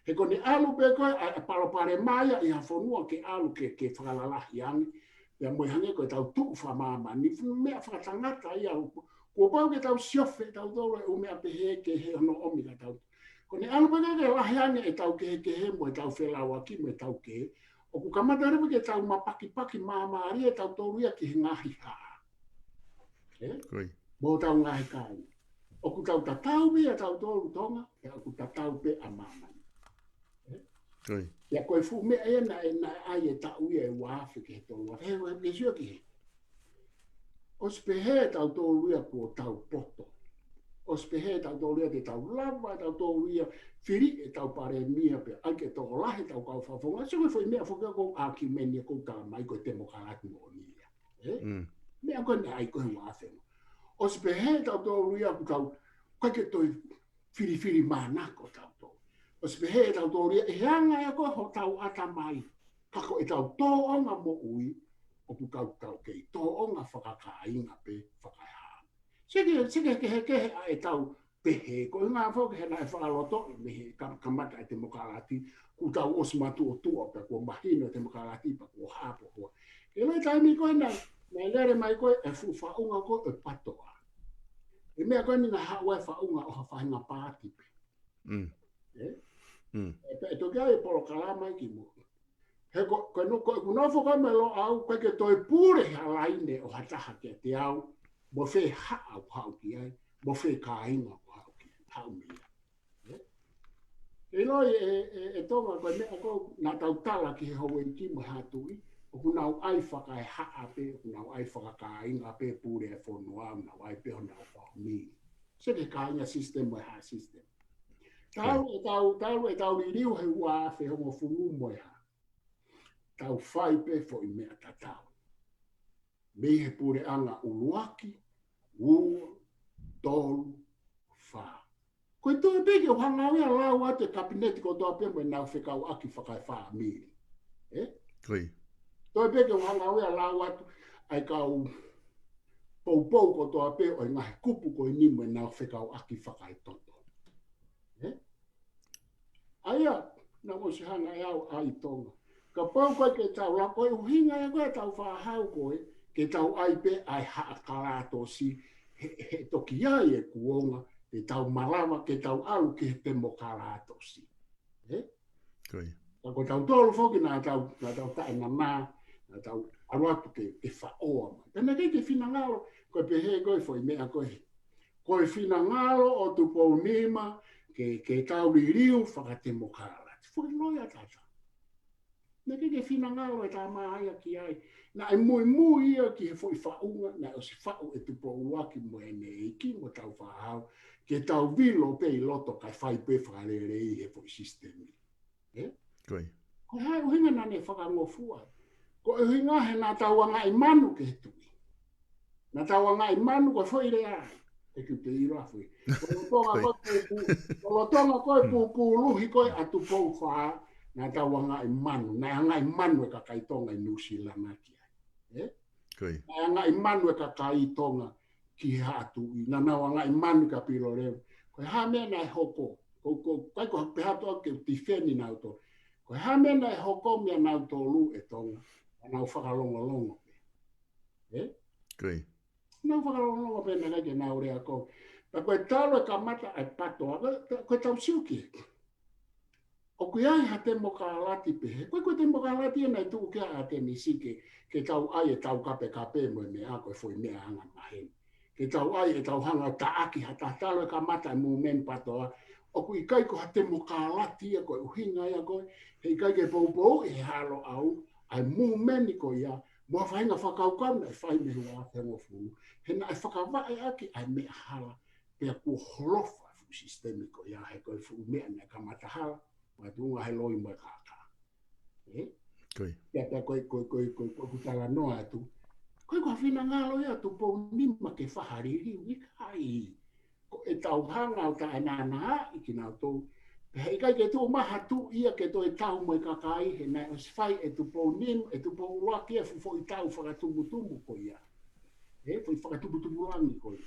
He kone alu pe koe, ai palopare maia i ha whonua ke alu ke whakalalahi ange, pia moe hange koe tau tuu whamama, ni mea whakatangata i alu. Ko pau ke tau siofe tau tau e umea pehe ke he no omi ka tau. Ko ne anu pake ke lahiane e tau ke he mo e tau whelawa ki mo e tau ke. O ku kamata rewa ke tau mapaki maamaari e tau tau ria ki he ngahi haa. Mo tau ngahi kai. O ku tau tatau pe a tau tau Tonga, e o ku tatau pe a maamani. Ia koe fu mea e na ai e tau ia e waafe ke he tau wa. He wa ke sio ki he. Ospehe tau tōruia ko tau poto. Ospehe tau tōruia te tau lava, tau tōruia whiri e tau pare mia pe ake tō lahe tau kau whawhonga. So foi mea whokea ko aki menia ko tā mai ko Temokalati mo nia. Mea koe ne ai koe wāwhenga. Ospehe tau tōruia ko tau kake toi whiri mānako tau tō. Ospehe tau tōruia e hanga e koe ho tau ata mai. Kako e tau tōonga mo ui. O ku kau kei tōonga whakakainga pe whakaha. Seke kehe e tau pehe, ko ngā whoke he nai whakaloto me he kamata e Temokalati, ku tau osmatu o tua pe kua mahino e Temokalati pa kua hapo hoa. E loi taimi koe nai lere mai koe e fu whaunga koe e patoa. E mea koe ni na hawa e whaunga o ha whahinga pāti pe. E toki ai e polo kalama ki mo. He ko no ko nofo ka me lo au pe ke toi pure halaine o hataha ke te au mo fe ha au hau ki ai mo fe kainga o hau ki hau mi. E loi e tonga ko me ko na tau tala ki ho e ki mo hatui o kuna ai whaka e ha pe kuna ai whaka kainga pe pure e fonua na ai pe ona o mi. Se ke kainga system mo ha system. Tau e riu he ua fe ho fumu mo ha. Tau whai pe fo i mea tatau. Mei he pure anga uluaki, ua, tolu, wha. Koe tō peke o hangawea lau ate kabineti ko tō pe mo nau whekau aki whakai wha miri. Koi. Tō peke o hangawea lau atu ai kau pou ko tō pe o ngahi kupu ko i ni mo nau whekau aki whakai toto. Aia, na mo se hanga e au ai Tonga. Ka pau koe ke tau la koe uhinga e koe tau whahau koe ke tau ai pe ai haakarato si he toki ai e kuonga ke tau malawa ke tau alu ke Temokalati si. Koi. Ka ko tau tolu foki na tau tae na na tau aruatu ke whaoa. Tena ke whinangalo koe pehe koe foi mea koe. Koe whinangalo o tu pou nima ke tau ririu whaka Temokalati. Foi loia tata. Na ke whinangalo e tā mahaia ki ai. Na e mui ia ki he foi whaunga, na o si whau e tupo uaki mo e ne iki mo tau whahau, ke tau vilo pe i loto kai whai pe whakarere i he foi sistemi. Koi. Ko hai uhinga na ne whakangofua. Ko uhinga he nā tauanga i manu ke tui. Nā tauanga i manu ko foi re ai. E ki te ira fui. Ko tonga koe pūluhi koe atu pou whaa, na tawanga i manu, na anga i manu e ka kai Tonga i New Zealand ki ai. Na anga i manu e ka kai Tonga ki hatu i, na anga i manu ka piro reo. Koe ha mea nai hoko, Kai ko pehato ke tifeni na to. Ko hamena e hokomia na to lu e Tonga. Na whakalongo. Koi. Na whakalongo pe na ke na ore ako. Pa koe talo ka mata ai pato koe tau siuki. O kui ai ha Temokalati pehe. Koe Temokalati e nei tuu kia a te nisi ke tau ai e tau kape mo me a koe foi mea anga mahen. Ke tau ai e tau hanga taaki ha ta talo ka mata mu men patoa. O kui kai ko ha Temokalati e koe uhinga ia koe. Hei kai ke pou e halo au. Ai mu meni ko ia. Mua whainga whakaukau e whai me hua te ngofu. Hena e whakawae aki ai mea hala. Pea kua holofa fu sistemiko ia he koe fu mea ne ka matahala. Mai tunga he loi mai kaka. Koi. Pea koe kutala noa atu. Koe kua whina ngalo ia tu pou nima ke whahariri wikai. Ko e tau hanga o ta anana iki nao tau. Hei kai ke tu maha tu ia ke to e tau mai kakai he nai os whai e tu pou nim, e tu pou uaki e fufo i tau whakatumu ko ia. Foi whakatumu langi ko ia.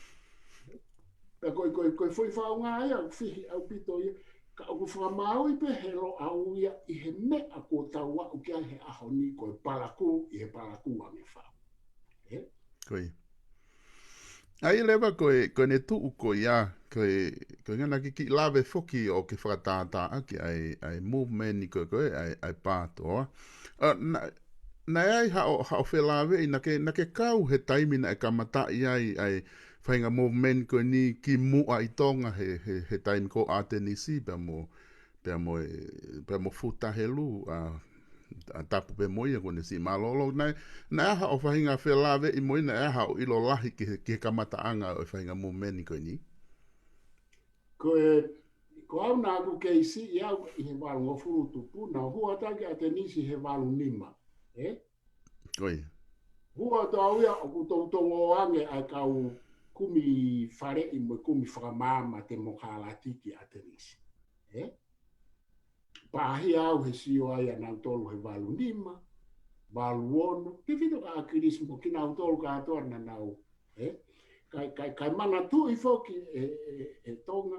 Pea koe foi whaunga ia, whihi au pito ia. Ka aku whamau i pe helo au ia i he mea ko tau au kia he aho ni koe palaku i he palaku ange whau. Koi. Ai lewa koe ne tuu ko ia, koe ngana ki lawe foki o ke whakatata aki ai movement i koe ai pātoa. Nai ai hao whelawe i na ke kau he taimina e kamata i ai whainga movement koe ni ki mua i Tonga he taimi ko a te nisi pia mo futa he lu a tapu pe moia kone si malolo nai aha o whainga whelawe i moina aha o ilo lahi ki kamata anga o whainga movement koe ni. Ko au nā ku keisi i au i he walu ngofuru tupu na hua taki a te nisi he walu nima. Koi. Hua to au ia o kutongo ange ai kau kumi whare i mo kumi whakamama Temokalati ki a te nisi. Pahi au he sio ai anau tolu he walu nima, walu ono, ke whito ka akirismo ki nau tolu ka atoa na nau. Kai mana tu i foki e Tonga.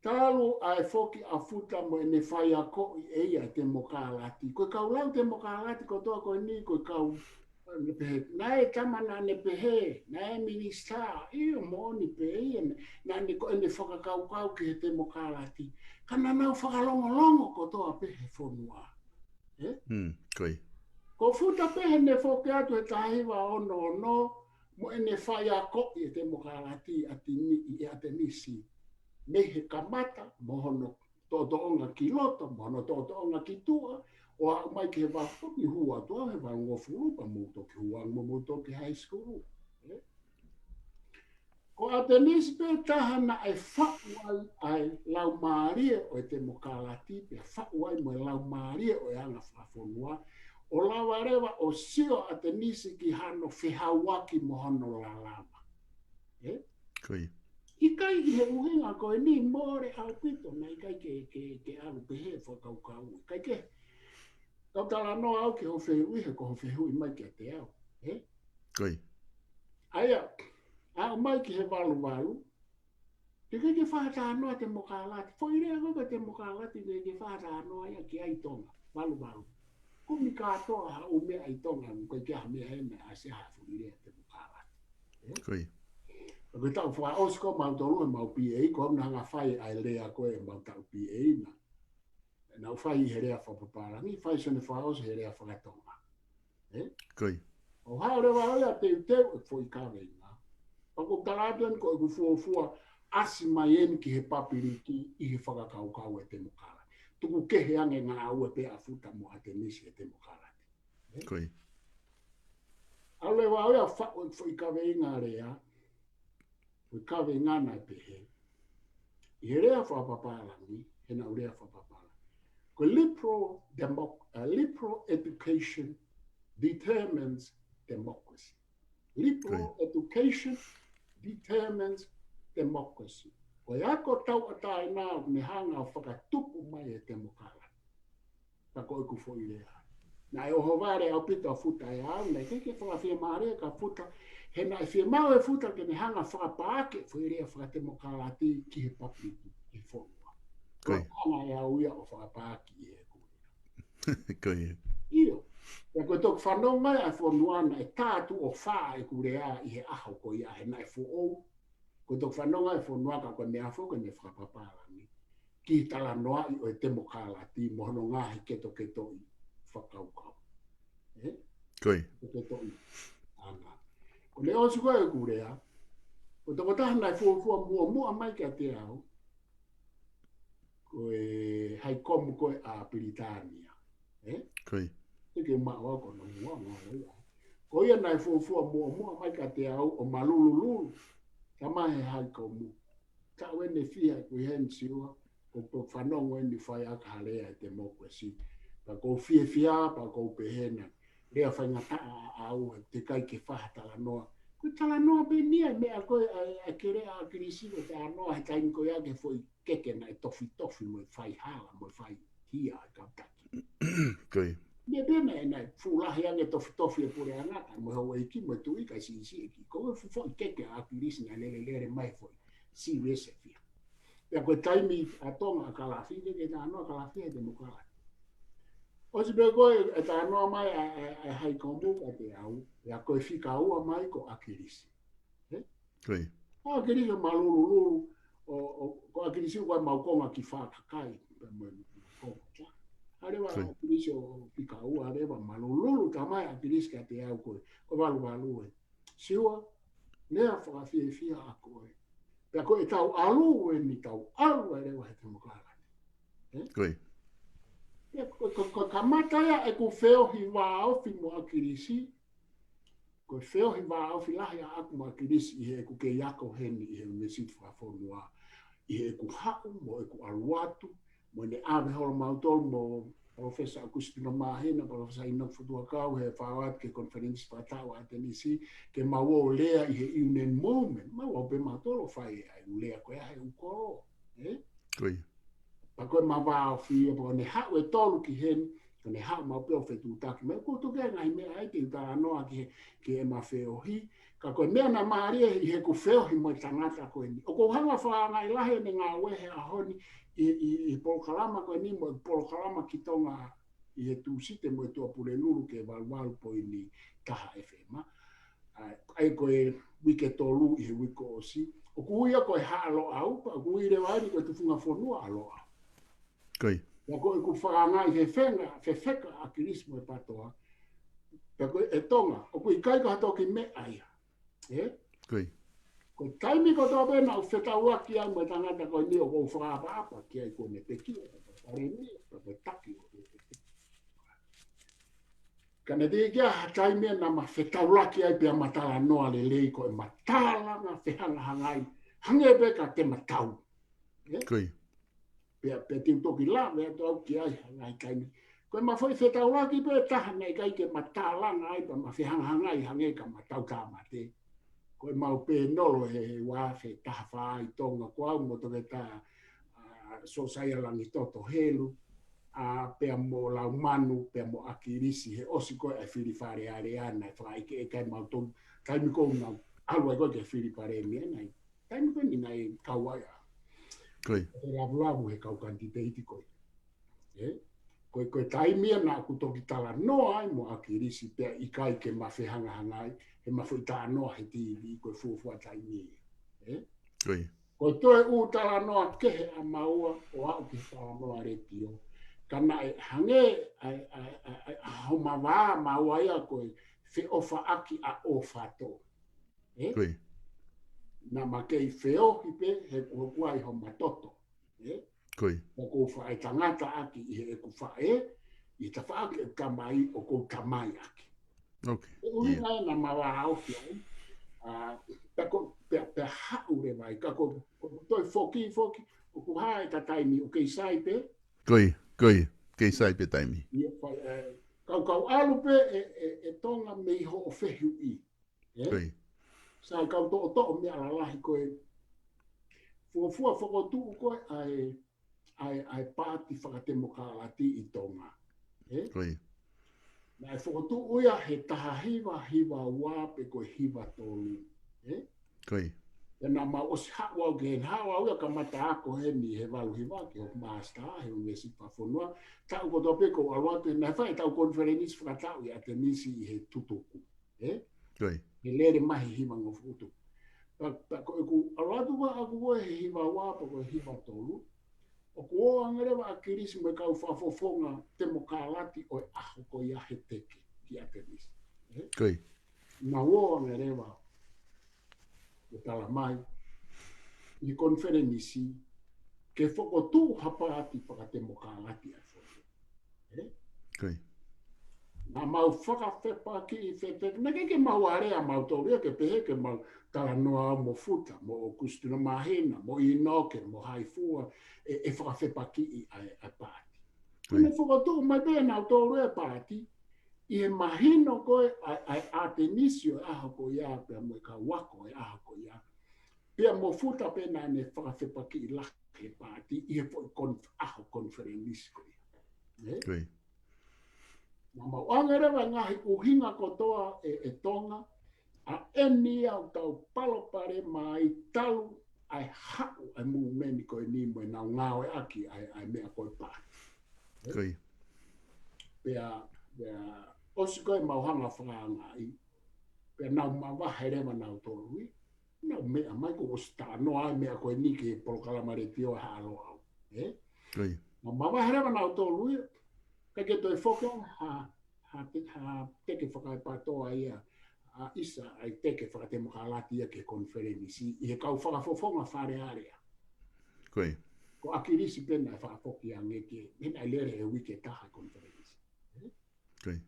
Talu ai foki a futa mo e ne whai a ko i eia Temokalati. Koe kau lau Temokalati ko toa koe ni koe kau na e tamana ne pehe, na e minista, iyo mo ni pehe, na ni ko ene whakakau ki he Temokalati. Kana nau whakalongo ko toa pehe fonua. Koi. Ko futa pehe ne whoke atu he tahiwa ono mo ene whai a ko i he Temokalati i ate nisi. Me he kamata, mohono to'onga ki loto, mohono to'onga ki tua, o a mai ke wa foki hua toa he wa ngofuru pa mo to ki hua mo to ki high school. Ko a te nisi pe tahana e whauai ai lau maarie o e Temokalati, pe whauai mo e lau maarie o e anga whafonua, o lau arewa o sio a te nisi ki hano whihauaki mohono la lama. Koi. Ikai i he uhinga koe ni more au pito na ikai ke au pehe whakaukau. Ikai ke kau tala no au ke ho whehui he ko ho whehui mai ke te au. Koi. Aia, au mai ki he walu. Te ke whata anoa Temokalati. Whoirea koka Temokalati ke whata anoa ia ki ai Tonga. Walu. Kumi kātoa ha umea ai Tonga. Koe kia mea eme a se ha whoirea Temokalati. Koi. Koe tau wha osko mau tolu e mau PA, ko amna hanga whai ai lea koe e mau tau PA na. Nau whai i he rea whapaparangi, whai sone wha os he rea whakatonga. Koi. O haore wa oia teu e fwoi kawe inga. Pako taratuen ko e ku fuofua asi mai en ki he papiriki i he whakakaukau e Temokalati. Tuku kehe ange ngā au e pe a futa mo a te nisi e Temokalati. Koi. Aule wa oia fwoi kawe inga rea, kawe ngana pehe. I he rea whapaparangi, he nau rea whapaparangi. Ko liberal education determines democracy. Liberal education determines democracy. Ko iako tau atai nā me hanga o whakatupu mai e Temokalati. Tako iku fo i rea. Na e oho ware au pita o futa e au, nei keke whakawhia maare ka futa. He na e whia mau e futa ke ne hanga whakapaake fo i rea Temokalati ki he papiriki. i fonua. Koe. Ko ana ia uia o whakapaki e kurea. Koe. Io. Ia koe tōku whanonga ai fonuana e tātu o wha e kurea i he aho ko ia he nai fu'ou. Ko tōku whanonga e fonuaka koe mea whoka me whakapapalani. Ki tala noa i o e Temokalati mohono ngahi keto i whakaukau. Koe. Keto i ana. Ko le osu koe e kurea, ko tōku taha nai fuafua mua mai kia te au, ko e hai komu koe a Britania. Koe. Ike maua ko no mua ia. Ko ia nai fuafua mua mai kia te au o malululu. Tama he hai komu. Ka wene fia kui hen siua, ko whanongo ni whai aka halea e democracy. Pa ko fia, pa ko pehena. Rea whaingata au te kai ke whaha tala noa. Ko tala noa pe nia mea koe a kere a kirisi o tala noa he taimi koe ake foi keke na e tofi mo whai hala, mo whai hia a kautaki. Koe. Me bena e nai fulahi ake tofi e pure angata, mo hau eiki mo tu ika si eki. Ko e foi keke a kirisi na lere mai foi. Si wese fia. Pea koe taimi a Tonga a kalafi, ke tala noa kalafi e Temokalati. O si pe koe e tā noa mai e hai kombu ka te au, e a koe whika ua mai ko akirisi. Koe. O akirisi o malululu, ko akirisi koe mau konga ki whakakai. Arewa akirisi o whika ua, arewa malululu ka mai akirisi ka te au koe, ko walu e. Siua, nea whakawhia a koe. Pea koe tau alu e ni tau alu arewa he Temokalati. Koe. Ko kamataya e ko feohi wāofi mo akirisi, ko feohi wāofi lahi a aku mo akirisi i he ku ke iako heni i he mesit whafonua, i he ku hau mo e ku aluatu, mo ne ave holo mautol mo Palofesa Akustina Mahena, Palofesa ina Tuku'au he whawat ke konferensi whatau a tenisi, ke maua o lea i he union moment, maua o pe mautolo whai ai lea koe hai ukoro. Koe. Pa koe ma wāo whia, pa ne hau e tolu ki hen, ka ne hau ma peo whetu taki. Me ko toke ngai mea ai te utara noa ki e ma wheohi. Ka koe mea na maaria i he ku wheohi mo i tangata koe ni. O ko hanga whaa ngai lahe ne ngā wehe a honi i polokalama koe ni mo i polokalama ki Tonga i he tūsite mo i tua pure nuru ke walu po i ni taha FM. Ai koe wike tolu i he wiko o si. O kuia koe haa lo au, pa kuire wairi koe tufunga fonua a lo au. Koe. Ia koe ku whakangai he whenga a kirismo e patoa. Ia koe e Tonga, o koe kai ka toki me aia. Koe. Koe taimi ko toa pena o whetau aki ai mo e tangata koe ni o kou whakapapa ki ai koe me peki o pare ni, koe taki o koe peki. Kana te kia taimi na ma whetau laki ai pia matala noa le lei koe matala na whehanga hangai. Hange peka te matau. Koe. Pea tiu toki la, mea tau ki ai hangai kaini. Koe ma foi whetau laki pe taha nei kai ke matalanga ai pa ma whihangai hange ka matau tā mate. Koe mau pe nolo he wafe taha whai Tonga Koe Uho mo toke tā so saia langi toto helu. Pea mo lau manu, pea mo akirisi he osi koe ai whiriwhare areana e whaike e kai mau tonu. Kaimi kou ngau alua koe ke whiriwhare mea nei. Kaimi koe ni nei kauaia. Koe. E lavu he kau kantiteiti koe. Koe taimia na ku toki tala noa ai mo akirisi pea i kai ke mawhehanga hangai, he mawhi tā noa he TV koe fuafua taimia. Koe. Koe toe u tala noa kehe a maua o au ki tala noa retio. Kana e hange homa wā maua ia koe whi ofa aki a ofato. Koe. Na makei wheohi pe he kua i homa toto. Koe. O ko whae tangata aki i he ku whae, i ta whaake e kamai o ko kamai aki. Ok. E uri ngai na mawa hauki ai, pe hau re vai, ka ko toi foki, o ku hae ta taimi o kei sai pe. Koe. Koe. Kei sai pe taimi. Kau alu pe e Tonga me iho o whehu i. Koe. Sai kau to me ala lahi koe, fuafua whakotu koe ai pāti whakatemokalati i Tonga. Koe. Na e whakotu uia he taha hiwa wā pe koe hiwa tolu. Koe. e na ma o se hawa ke hawa o ka mata ako he ni he valu hiva ke o master he o mesi pa fonua ta o do pe ko alwa te na fa ta conference fra ta ya te nisi he tutuku Koi. he lere mahi hiva ngo futu ta ko ku alwa tu wa aku he hiva wa pa ko hiva tolu o ko angere wa kirisi me ka fa fofonga temokalati o aho ko ya he teke ki a te nisi Koi. na wo angere wa o tala mai i konferenisi ke foko tu hapati pa temokalati a fo Koi. na mau whakawhepa ki i whewhek. Na ke mau area mau tōria ke pehe ke mau tala noa mo futa, mo o kustuna mahena, mo i noke, mo haifua, e whakawhepa ki i a pāti. Kone whakatū mai pēna au tōria pāti, i e mahino koe a te nisio e aho ko ia, pia mo ka wako e aho ko ia. Pia mo futa pēna ne whakawhepa ki i lake pāti, i e aho konferenisi koe. Koi. Na mau angerewa ngahi uhinga kotoa e Tonga, a eni au tau palopare mai talu ai hau ai mu meni koe ni mo na ngao e aki ai mea koe pāti. Koi. Pea osi koe mau hanga whanga i, pea nau mawahe rewa nau tōrui, nau mea mai ko osi tā noa ai mea koe ni ke polokalamare tio halo au. Koi. Nau mawahe rewa nau tōrui, kake toi whoka, ha teke whakaipatoa ia, a isa ai teke whakatemokalati ia ke konferenisi, i he kau whakafofonga whare area. Koi. Ko akirisi pena e whakafoki a ngeke, hena i lere e wike taha konferenisi. Koi.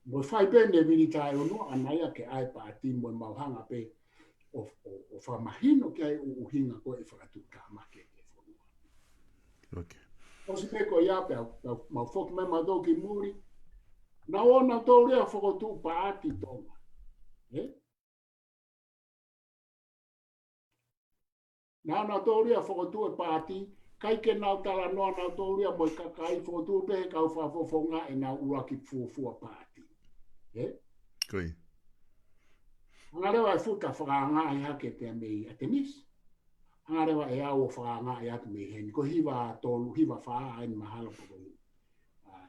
Mo whai pene viritai ono, anaia ke ai pāti mo mauhanga pe o whamahino ke ai uhinga ko e whakatuka make ke whonua. Okay. Osi peko ia pe mau whoki mai madou ki muri, na ona tō rea whakotu pāti Tonga. Na ona tō rea whakotu e pāti, kai ke nau tala noa nau tō rea mo i kakai whakotu pehe kau whafofonga e nau uraki fuafua pāti. Koi. Anga rewa e futa whakaanga i hake pia mei a te nisi. Anga rewa e au o whakaanga i atu mei heni. Ko hiwa tōlu, hiwa whaa aini mahalo pa koi.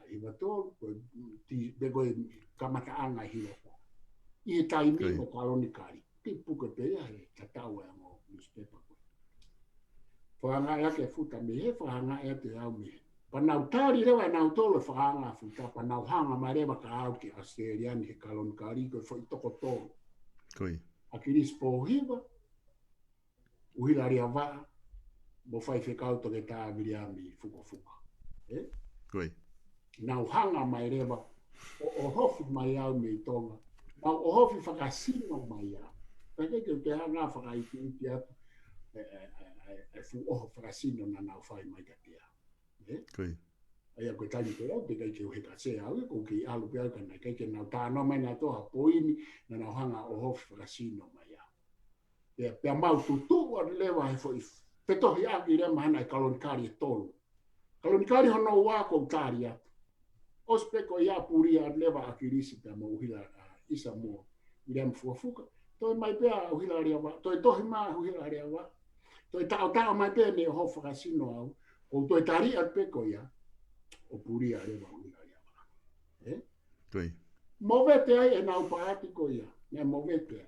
Hiwa tōlu, bego e kamata anga hiwa whaa. I he taimi o kalonikari. Ki puke pea he tatau e mo newspaper koi. Whakaanga i hake futa mei he, whakaanga i atu au mei. Panau tari rewa nau tōlu e whakaanga futa, panau hanga mai rewa ka au ki Australiani he kalonikari koi fo i toko tōlu. Koi. Akiris po hiwa, uhilari a waa, mo whai whekau toke tā miriami fuka. Koi. Nau hanga mai rewa, o hofi mai au me Tonga, nau o hofi whakasino mai au. Pake ke te hanga whakaiti uti atu, e fu oho whakasino na nau whai mai ka te au. Koi. Aia koe tani koe au, te kai ke uhe ka se au, ko ki alu pia kana, kai ke nau tāno mai nā toha poini, na nau hanga o hofi whakasino mai au. Pea mau tutu ar lewa he foi petohi aki rea mahana e kalonikari e tolu. Kalonikari hono wā kou tāri atu. Ospeko ia puri ar lewa aki risi pea mo uhila isa mo rea mfuafuka. Toi mai pea uhila rea wā, toi tohi maa uhila rea wā. Toi tao mai pea ne ho whakasino au. Kou toi tari at peko ia, o puri ar lewa uhila rea wā. Koi. Movete ai e nau paati ko ia, ne movete ai.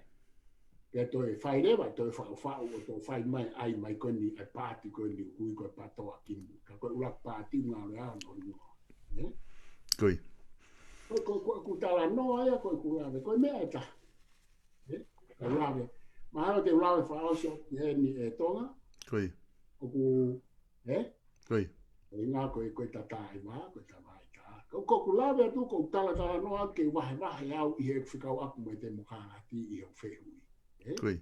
Pea toi whai rewa, toi whau o toi whai mai ai mai koni ai pāti koni ui koe patoa kimu. Ka koe urak pāti ngā rea no ringo. Koi. Koe ku tala noa ia koe ku lawe, koe mea e ta. Ka lawe. Mahalo te lawe whaosio ki heni e Tonga. Koi. O ku, Koi. Koe ngā koe tatai wā, koe tawai tā. Ko ku lawe atu, ko tala noa ke wahe au i he whikau aku mai te Mokalati i he whehui. Koi.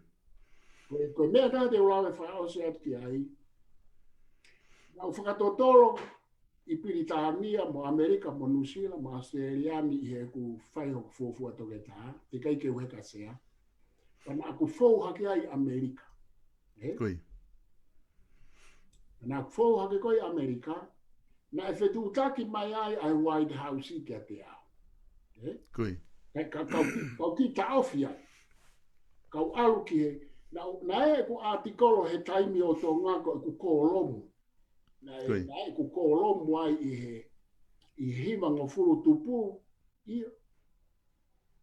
Koe mea tā te ulawe whao se atu ki ai. Nau whakatotoro i Piritania, mo Amerika, mo New Zealand, mo Australiani i he ku whaiho fuafua toke tā, te kai ke uheka sea. Pana aku fou hake ai Amerika. Koi. Pana aku fou hake koi Amerika, na e whetu taki mai ai White House i kia te au. Koi. Kau ki ta awhi ai. Kau alu ki he Na e ku artikolo he taimi o Tonga ko ku kolomu. Na e ku kolomu ai i hima ngo furu tupu i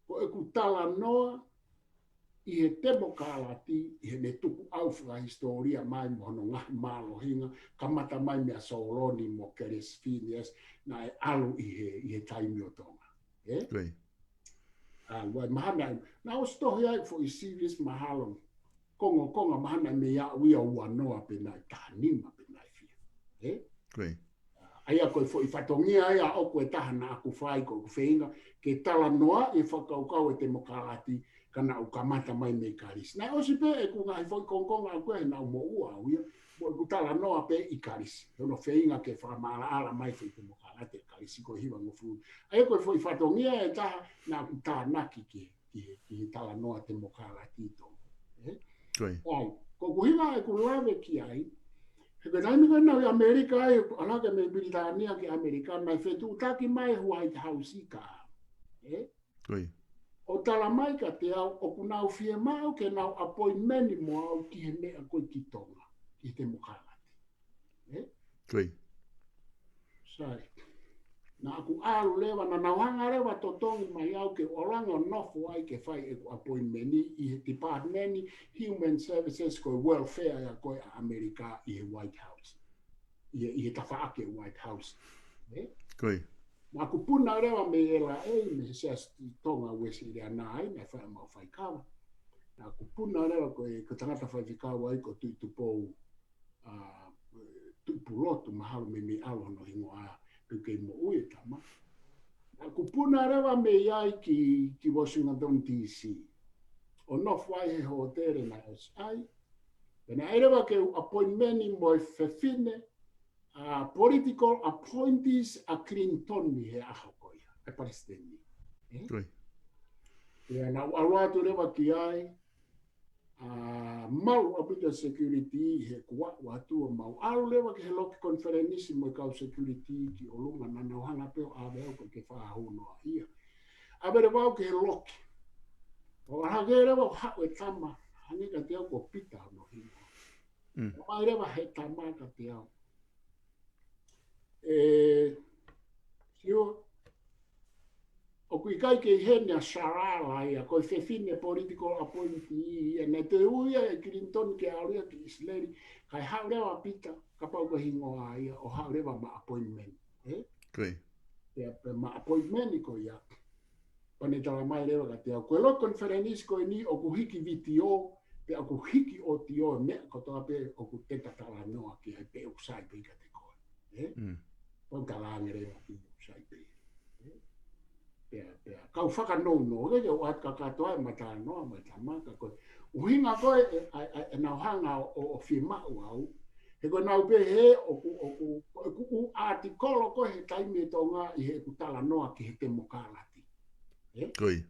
ko e ku tala noa i he Temokalati i he me Tuku'au historia mai mo no ngahi malo hinga kamata mai mea soloni mo keres finias na e alu i he taimi o Tonga. Great. Wai mahana na o stohi ai fo i serious mahalo konga mahana me ya uia ua noa pe nai tahanima pe nai fia. Great. Aia koe fo i whatongia aia o koe tahana aku whai ko whainga ke tala noa i whakaukau e Temokalati kana u kamata mai me karis. Nai o si pe e ku ngai fo i kongonga au koe na mo ua uia mo ku tala noa pe i karis. Hono whainga ke whamala ala mai fo i Temokalati e karis ko hiwa ngofu. Aia koe fo i whatongia e taha na ku tānaki ki tala noa Temokalati to. Great. Ko kuhinga e ku lave ki ai. He koe taimi koe nau i Amerika ai, alake me Britania ki Amerika, mai whetu utaki mai White House i ka. Great. O tala mai ka te au, o ku nau fie mau ke nau appointmenti mo au ki he mea koe ki Tonga, ki Temokalati. Great. Sai. Na aku alu lewa, na nauhanga lewa totongi mai au ke oranga nofo ai ke whai e ku appointmenti i he Department Human Services koe welfare ya koe a Amerika i he White House. I he tawhaake White House. Great. Na aku puna rewa me ela me se Tonga wesi rea nai, me whai mau whai kawa. Na aku puna rewa koe tangata whai kawa ai ko tuipou tuipulotu mahalo me alo no hingo a ke mo ui tama. Aku puna rewa me iai ki Washington DC. O no whai he hotere na ai. Pena erewa ke appointmenti mo e whewhine political appointees a Clinton ni he aho koia, e Palestini. Great. Ia na aruatu rewa ki ai, mau apita security he kua watu o mau. Aru lewa ke he loki konferenisi mo kau security ki olunga na nauhanga peo aweo ko ke whahono a ia. Abere wau ke he loki. O hage rewa hau e tama, hangi ka te au ko pita no hingo. O mai rewa he tama ka te au. Sio o kui kai ke henia sarala ia ko fefine political appointee e te uia e Clinton ke auria ki Isleri kai haurewa pita ka pau ka hingo ia o haurewa ma appointment Great. pe ma appointment ko ia pane tala mai rewa ka te ko lo conference ko ni o ku hiki VTO pe o ku hiki o tio me ko to pe o ku teta tala no ki pe o sai pe ka te ko Pau talangere ki sai pe. Kau whaka no ke o at katoa e mata no mata maka ko. Uhinga ko e nauhanga o firma au. He ko nau pe he o artikolo ko he taimi Tonga i he kutala noa ki he Temokalati. Great.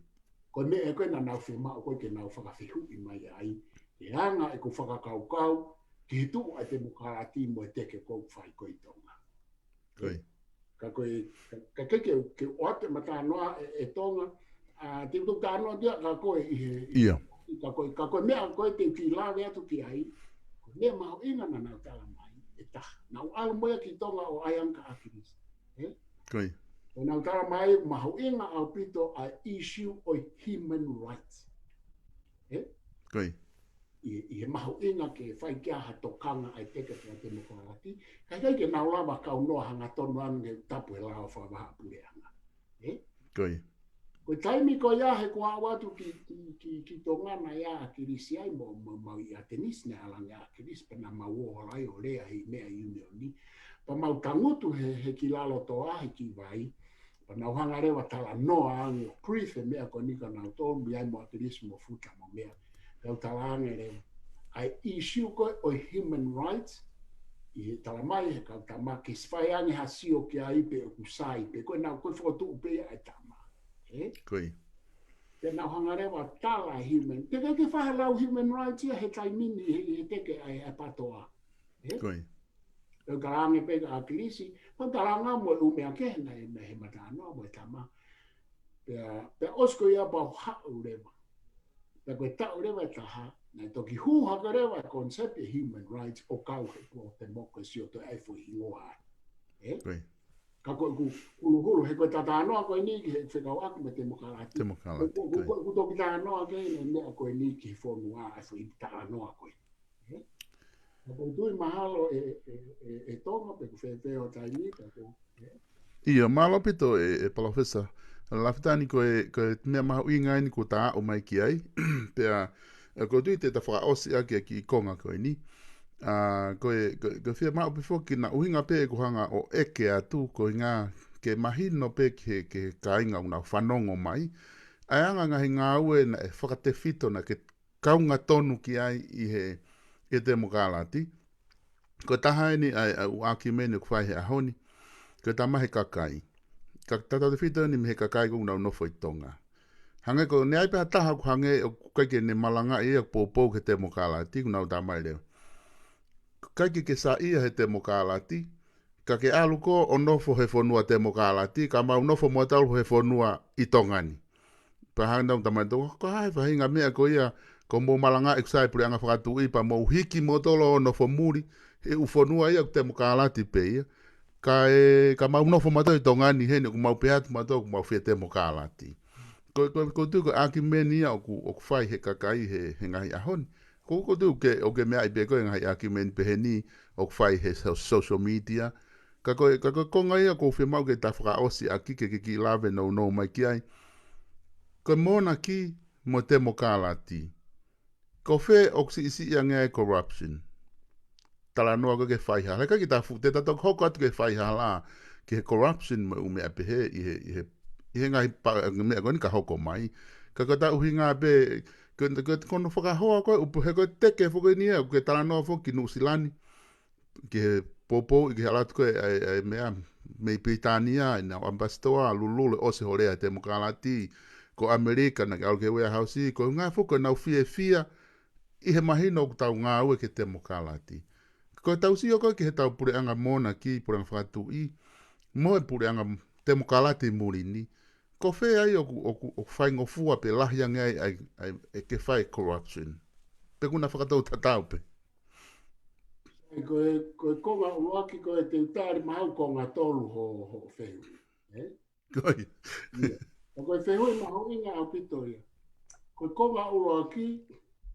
Ko me e ko na nau firma ko ke nau whaka whihu i mai ai. E anga e ko whaka kau ki tu a Temokalati mo e teke ko whai ko i Tonga. Great. Ka ke oate mata noa e Tonga te tu ka no dia ka koe ka koe mea koe te ki lawe atu ki ai ko mea maho inga na nau tala mai e taha nau alu moia ki Tonga o aianka akiris Great. o nau tala mai maho inga au pito a issue o human rights Great. I he maho inga ke whai kia ha tokanga ai teke te Temokalati kai ke nau lava kau noa hanga tonu anu tapu e lao whawaha pureanga. Great. Ko taimi ko ia he kua watu ki tongana ia a kirisi ai mo i a tenis ne alang ia a kirisi pena mau o lai o lea hei mea unioni. Pa mau tangutu he ki lalo toa he ki vai. Pa nau hanga rewa tala noa angi o brief he mea ko nika nau tō mi ai mo a kirisi mo futa mo mea. Kau tala angere, ai issue ko o human rights, i tala mai he kau tama, ke swai ange ha sio ki a ipe o kusai, pe koe nau koe whakatu upe a tama. Great. Te nau hangarewa tala human, te ke whahalau human rights ia he taimini he teke a patoa. Great. Kau tala ange pega a kilisi, kau tala anga mo umea kehna he matanoa mo tama. Pe osko ia pau hau rewa. Pea koe tau rewa taha, nei toki huha ka rewa concept e human rights o kau he po democracy o to ai fo hingoa. Ka koe hulu he koe tata anoa koe niki he whekau aku me Temokalati. Ku toki tā anoa kei ne mea koe niki fonua ai fo i tā anoa koe. Ka koe tui mahalo e Tonga pe ku whewheo tai ni pe ko. Ia, malo pito e Palofesa. Lafitani koe mea mahu inga ni ko tā o mai ki ai. Pea, koe tui te ta whakaosi ake ki Konga koe ni. Koe whia mau pifo ki na uhinga pe ko hanga o eke atu koe ngā ke mahino pe ke kainga una whanongo mai. Ai anga ngahi ngā ue na e whakate whito na ke kaunga tonu ki ai i Temokalati. Ko taha ni ai uaki mene ku whai he ahoni. Ko tama he kakai. Ka tata te whito ni me he kakai ko una unofo i Tonga. Hange ko ne ai pēha taha ku hange o kaike ne malanga i a pōpō ke Temokalati kuna o tamai leo. Kaike ke sa ia he Temokalati, ka ke alu ko o nofo he fonua Temokalati, ka mau nofo mo tau he fonua i Tongani. Pahanga nau tamai tō, ko hai whahinga mea ko ia, ko mō malanga e kusai puri anga whakatu ipa, mō hiki mo tolo o nofo muri, he u fonua ia ku Temokalati pe ia, ka mau nofo matau i Tongani hene, ku mau peatu matau, ku mau whia Temokalati. Ko tu ko aki meni ia o ku whai he kakai he ngahi ahoni. Ko tu o ke mea i pe koe ngahi aki meni pe he ni o ku whai he social media. Ka koe konga ia ko whia mau ke ta whakaosi aki ke ki lawe no mai ki ai. Ko Monarchy mo Temokalati. Ko whe o si isi ia ngai corruption. Tala noa ko ke whai hala. Ka ki ta te tato hoko atu ke whai hala ke corruption mo ume ape he i he ngai mea koe ni ka hoko mai. Ka ta uhi ngā pe kono whakahoa koe upu he koe teke whako ni ea ke tala noa whoki Nusilani. Ki he popo i ke halatu koe mea mei Britania ina ambastoa lulule o se horea Temokalati ko Amerika na ke alu ke warehouse ko ngā whoko nau fia i he mahino ku tau ngā ue ke Temokalati. Ko tau si o koe ki he tau pure anga Monarchy pure anga whakatu i mo e pure anga Temokalati muri ni. Ko whea ai o whai ngofua pe lahi angai ai ke whai corruption. Pe kuna whakatau tatau pe. Koe konga uaki koe te utari mahau konga tolu ho whehui. Koi. Koe whehui mahau inga au pitoia. Koe konga uaki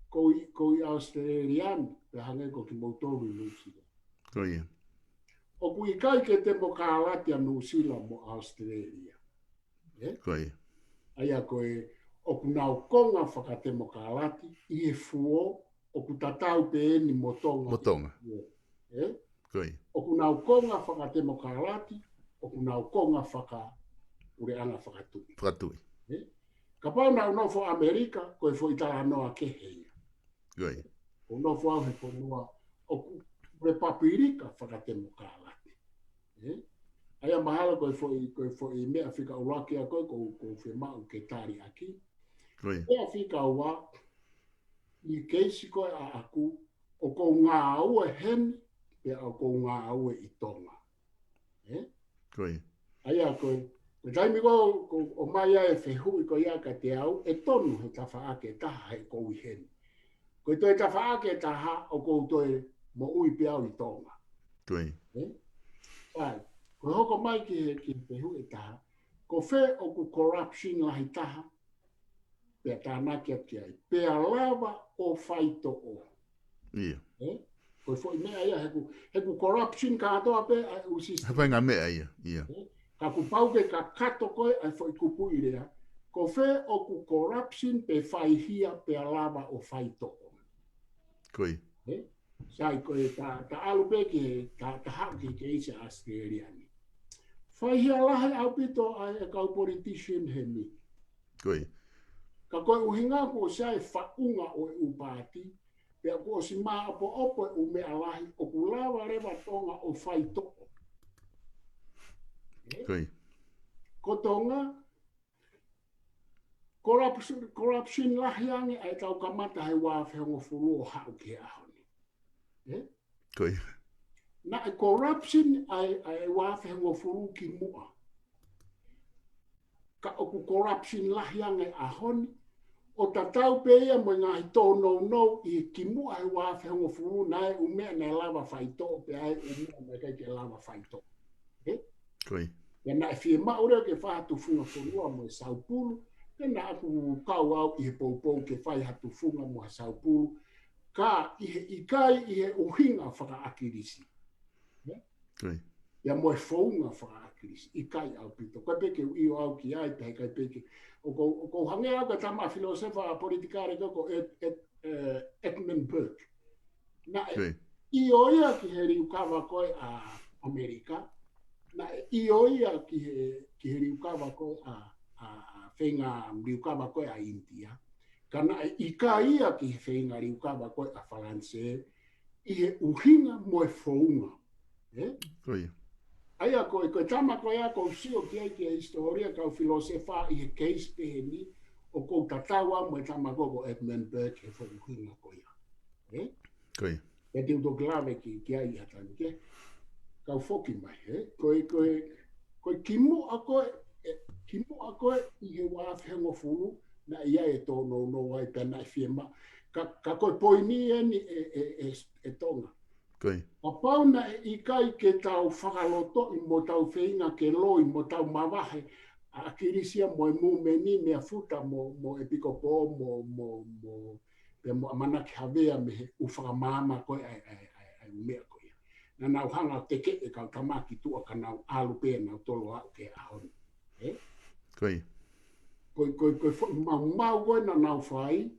koe Australian pe hange ko ki motoru i Nusila. Koi. O kui kai ke Temokalati a Nusila mo Australia. Koi. Aia koe o kunau konga whaka Temokalati i e fuo o ku tatau pe eni mo Tonga. Mo Tonga. Koi. O kunau konga whaka Temokalati, o kunau konga whaka ure anga whakatui. Whakatui. Ka pau nau nofo Amerika koe fo i tala noa keheia. Koi. O nofo au he fonua o ku Repapirika whaka Temokalati. Aia mahala koe fo i mea whika uraki a koe ko whemau ke tari aki. Mea whika ua i keisi koe a aku o ko ngā aue hen pe o ko ngā aue i Tonga. Aia koe taimi koe o mai a e whehui ko ia ka te au e tonu he tawha ake taha he kou i hen. Koe toi tawha ake taha o kou toi mo ui pe au i Tonga. Ai. Ko hoko mai ki pehu e taha, ko whe o ku corruption lahi taha, pea tānaki ati ai, pea lava o faito'o. Ia. Ko fo mea ia, heku corruption ka atoa pe, usisi. Hawai ngā mea ia. Ka ku pauke ka kato koe, ai fo i kupu i rea, ko whe o ku corruption pe whaihia pea lava o faito'o. Koi. Sai koe ta alu pe ki ta haki ke ise Australiani. Whaihia lahi au pito ai e kau politician he mi. Koi. Ka koe uhinga ko sai whaunga o e upati, pea ko si maa opo e umea lahi o ku lawa rewa Tonga o faito'o. Koi. Ko Tonga, corruption lahi ange ai tau kamata hei wāwhengo fulu o hau ke ahoni. Koi. Na corruption ai wāwhengo fulu ki mua. Ka oku corruption lahi ange ahoni, o tatau pe ia mo ngā hito no I ki mua e wā whengo funu nai umea nei lava faito'o pe ai umea nei kai ke lava faito'o. Koi. Ia na e whie maure ke wha tufunga fonua mo e Saupulu, ke na aku kau au I he poupou ke whai hatufunga mo e Saupulu, ka I kai I he uhinga whakaakirisi. Koi. Ia mo e whaunga whakaakirisi, I kai au pito. Kai peke io au ki ai, pe kai peke. O ko hange au ka tama filosofa politikare ko Edmund Burke. Na io ia ki he riukawa koe a Amerika, na io ia ki he riukawa koe a whenga riukawa koe a India. Kana I ka ia ki he whenga riukawa koe a Faranse, I he uhinga mo e whaunga. Koi. Aia koe tama koe a kou sio ki ai ki a historia kau filosofa I he case peheni o kou tatawa mo e tama koko Edmund Burke he whauhinga koe ia. Koi. E te uto klave ki ai atani ke. Kau whoki mai, koe kimu a koe I he wāwhengo funu na ia e tōno no ai pēna I whiema. Ka koe poini e Tonga. Koi. A pauna I kai ke tau whakaloto I mo tau whenga ke loi mo tau mawahe a kirisia mo e mumeni mea futa mo e piko pō mo amana ki havea me he uwhakamama koe ai umea koe. Na nau hanga teke e kau tamaki tua ka nau alu pēr nau tolo au ke ahoni. Koi. Koe mau koe na nau whai,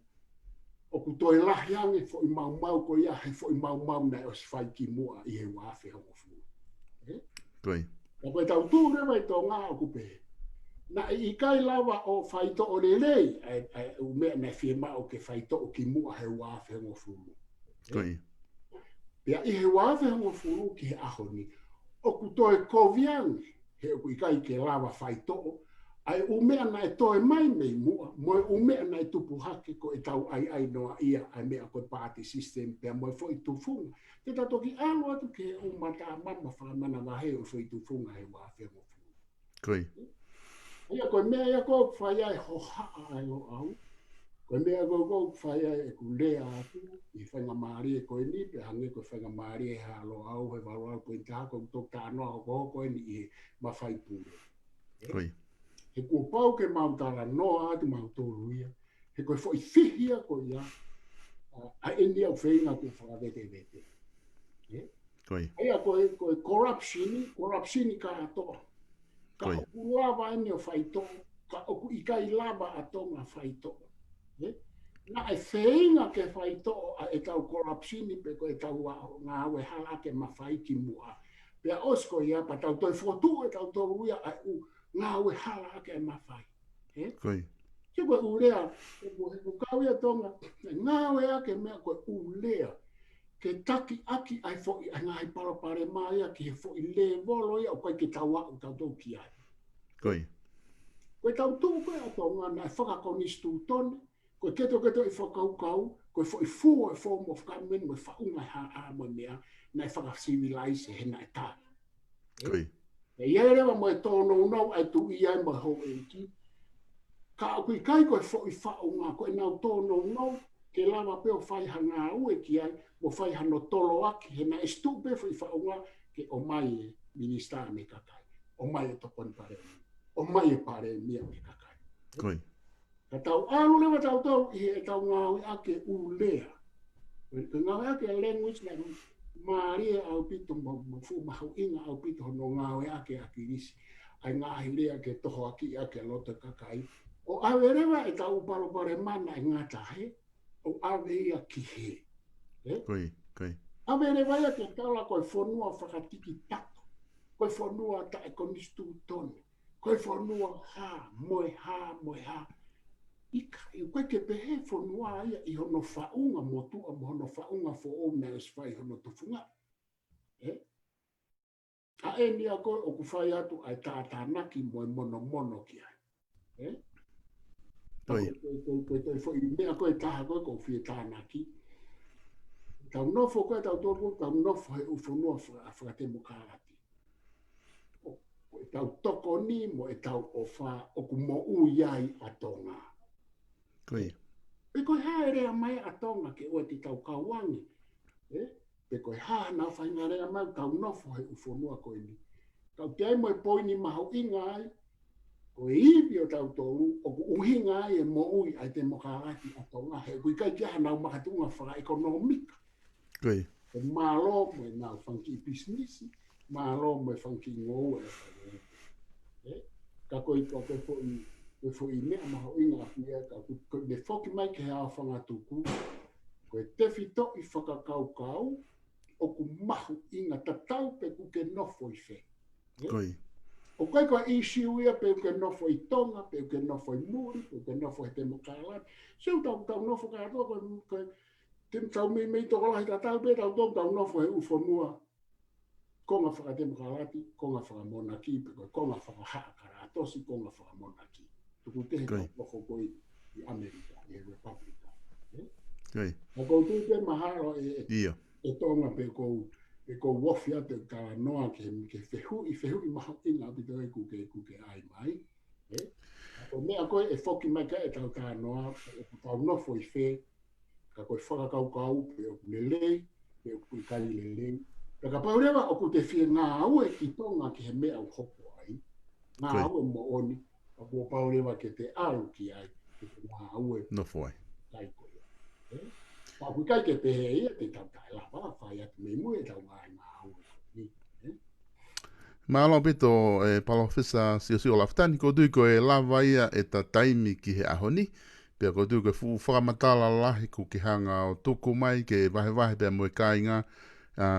o ku toi lahi ange fo I mau koe ia he fo I mau na os whai ki mua I he wāwhi hongo furu. Koi. Ka koe tau tū rewa I tō ngā o kupe. Na I kai lava o faito'o lelei, umea na whiema o ke faito'o ki mua he wāwhi hongo furu. Koi. Pea I he wāwhi hongo furu ki he ahoni, o ku toi koviangi, he o ku I kai ke lava faito'o, ai umea na e toe mai mei mua, mo umea na e tupu hake ko e tau ai noa ia, ai mea koe party system, pea mo e fo I tufunga. Te tatoki alo atu ke umata mama whamana wahe o fo I tufunga he wāwhi hongo furu. Koi. Ia koe mea ia koe whai ai ho haa ai o au. Koe mea koe whai ai e ku lea atu, I whainga maari e koe ni, pe hange koe whainga maari e halo au, he walo au koe taha koe tok tānoa o koho koe ni I he mawhai pūre. Koi. He kua pau ke mautara noa atu mautoro ia, he koe fo I whihia koe ia, a eni au whainga koe whakavete. Koi. Ia koe corruption ka atoa. Ka oku lava ene o whaito'o, ka oku I kai lava a Tonga whaito'o. Na e whainga ke whaito'o a e tau corruption pe ko e tau ngā awe hala ke mawhai ki mua. Pea osko ia pa tau toi whotu e tau toru ia a u ngā awe hala ke mawhai. Koi. Ke koe urea, he kau ia Tonga, ngā awe ake mea koe urea. Ke taki aki ai fo I ngai parapare mai ia ki he fo I le volo ia o koe ke tau au tau tau ki ai. Koi. Koe tau tū koe a Tonga na e whakakonistu tone, koe keto I whakau, koe fo I fua e fo mo whakameni mo I whaunga haa mo mea, na e whakasivilise he na e tā. Koi. E iere mo e tōno nau ai tu I ai mo ho e ki. Ka aku I kai koe fo I whaunga, koe nau tōno nau, ke lava peo whai hanga ue ki ai, mo whai hano tolo aki, he na e stupe fo I whaunga, ke o mai e minista me kakai, o mai e topon pare, o mai e pare mia me kakai. Koi. Ka tau alu lewa tau I e tau ngāwe ake u lea. Ka ngāwe ake a language na maari e au pito mo fu mahau inga au pito no ngāwe ake risi. Ai ngāhi lea ke toho aki ake loto kakai. O awe rewa e tau paro pare mana e ngātahe, o awe ia ki he. Koi. Koi. Awe rewa ia ke tala koe whanua whakatiki tato. Koe whanua ta e konistu tone. Koe whanua moe ha. I koe ke pehe whanua ia I hono whaunga motua mo hono whaunga fo o mea eswai hono tufunga. A e ni a koe o ku whai atu ai tātānaki mo e mono ki ai. Koi. Koe fo I mea koe taha koe ko whie tānaki. Tau nofo koe tau tōku, tau nofo he uwhanua a Temokalati. Koe tau toko ni mo e tau o wha o ku mo u iai a Tonga. Koi. Pe koe haere a mai a Tonga ke oe ti tau kauangi. Pe koe haa na whaingare a mai tau nofo he ufonua koe ni. Tau te ai moe poini maho inga ai. Koe iwi o tau tolu, o ku uhinga ai e mo ui ai Temokalati a Tonga. He kui kai kia nau makatunga whaka ekonomika. Koe. E malo moe nau whanki business, malo moe whanki ngou e. Ka koe koe fo i mea maho inga a pia, ka koe le whoki mai ke hea whanga tuku. Koe te fito i whakakaukau, o ku mahu inga tatau pe ku ke nofo i whe. Koe. O koe koe i siuia pe ku ke nofo i Tonga, pe ku ke nofo i Muri, pe ku ke nofo i Temokalati. Seu tau nofo ka atua koe tim tau me toko lahi tatau pe tau nofo he ufonua. Konga whaka Temokalati, konga whaka Monarchy, pe koe konga whaka haa karatosi, konga whaka Monarchy. Tuku tehe tau nofo koe i Amerika, i Republika. Koe. Na kou tui te maharo e Tonga pe kou wofia te kala noa ke whehu i maho inga pito e kuke ai mai. Ko mea koe e whoki mai ka e tau kala noa, e tau nofo i whe, ka koe whakakaukau pe o lelei, pe o kui kari lelei. Ka paurewa o ku te whia ngā aue ki Tonga ki he mea u hoko ai. Ngā aue mo oni, ka kua paurewa ke te aru ki ai, ke te ngā aue. Nofo ai. Kai koe. Pa kui kai ke pehe ia te tau tai la wala whai atu me mue tau ngā aue. Malo pito e Palofesa Siosiua Lafitani, ko tui ko e lava ia e ta taimi ki he ahoni. Pea ko tui ko fu whakamatala lahi ku ki hanga o tuku mai ke vahe pea moe kāinga.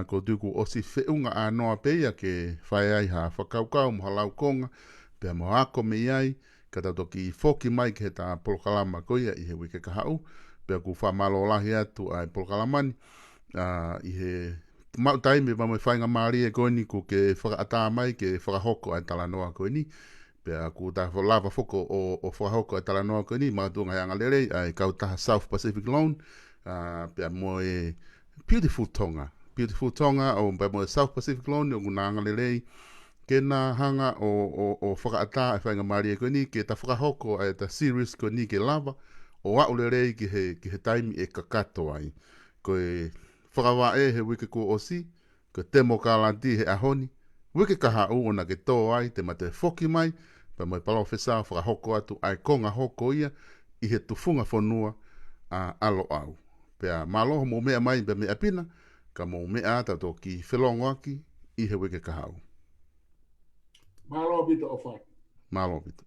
Ko tui ko osi whiunga a noa peia ke whai ai ha whakaukau moha lau konga. Pea moha ako me iai, ka tau toki whoki mai ke he ta polokalama koia i he wike kahau. Pea ku whamalo lahi atu ai polokalamani. I he mau taimi pa mo whainga maari e koe ni ko ke whakaata mai ke whakahoko ai talanoa koe ni. Pea ku ta lava whoko o whakahoko ai talanoa koe ni, mga tuanga hanga lere ai kautaha South Pacific Loan. Pea mo e beautiful Tonga. Beautiful Tonga o pa mo e South Pacific Loan o kuna hanga lere ke na hanga o whakaata ai whainga maari e koe ni ke ta whakahoko ai ta series koe ni ke lava o wau lere ki he taimi e kakato ai. Koe whakawa e he wike ko osi, ko Temokalati he ahoni, wike kaha u ona ke tō ai, te mate whoki mai, pa mai Palofesa whakahoko atu ai konga hoko ia, i he tufunga fonua a alo au. Pea maloho mo mea mai pe mea pina, ka mo mea tato ki whelongo aki, i he wike kaha u. Malo bito o whai. Malo bito.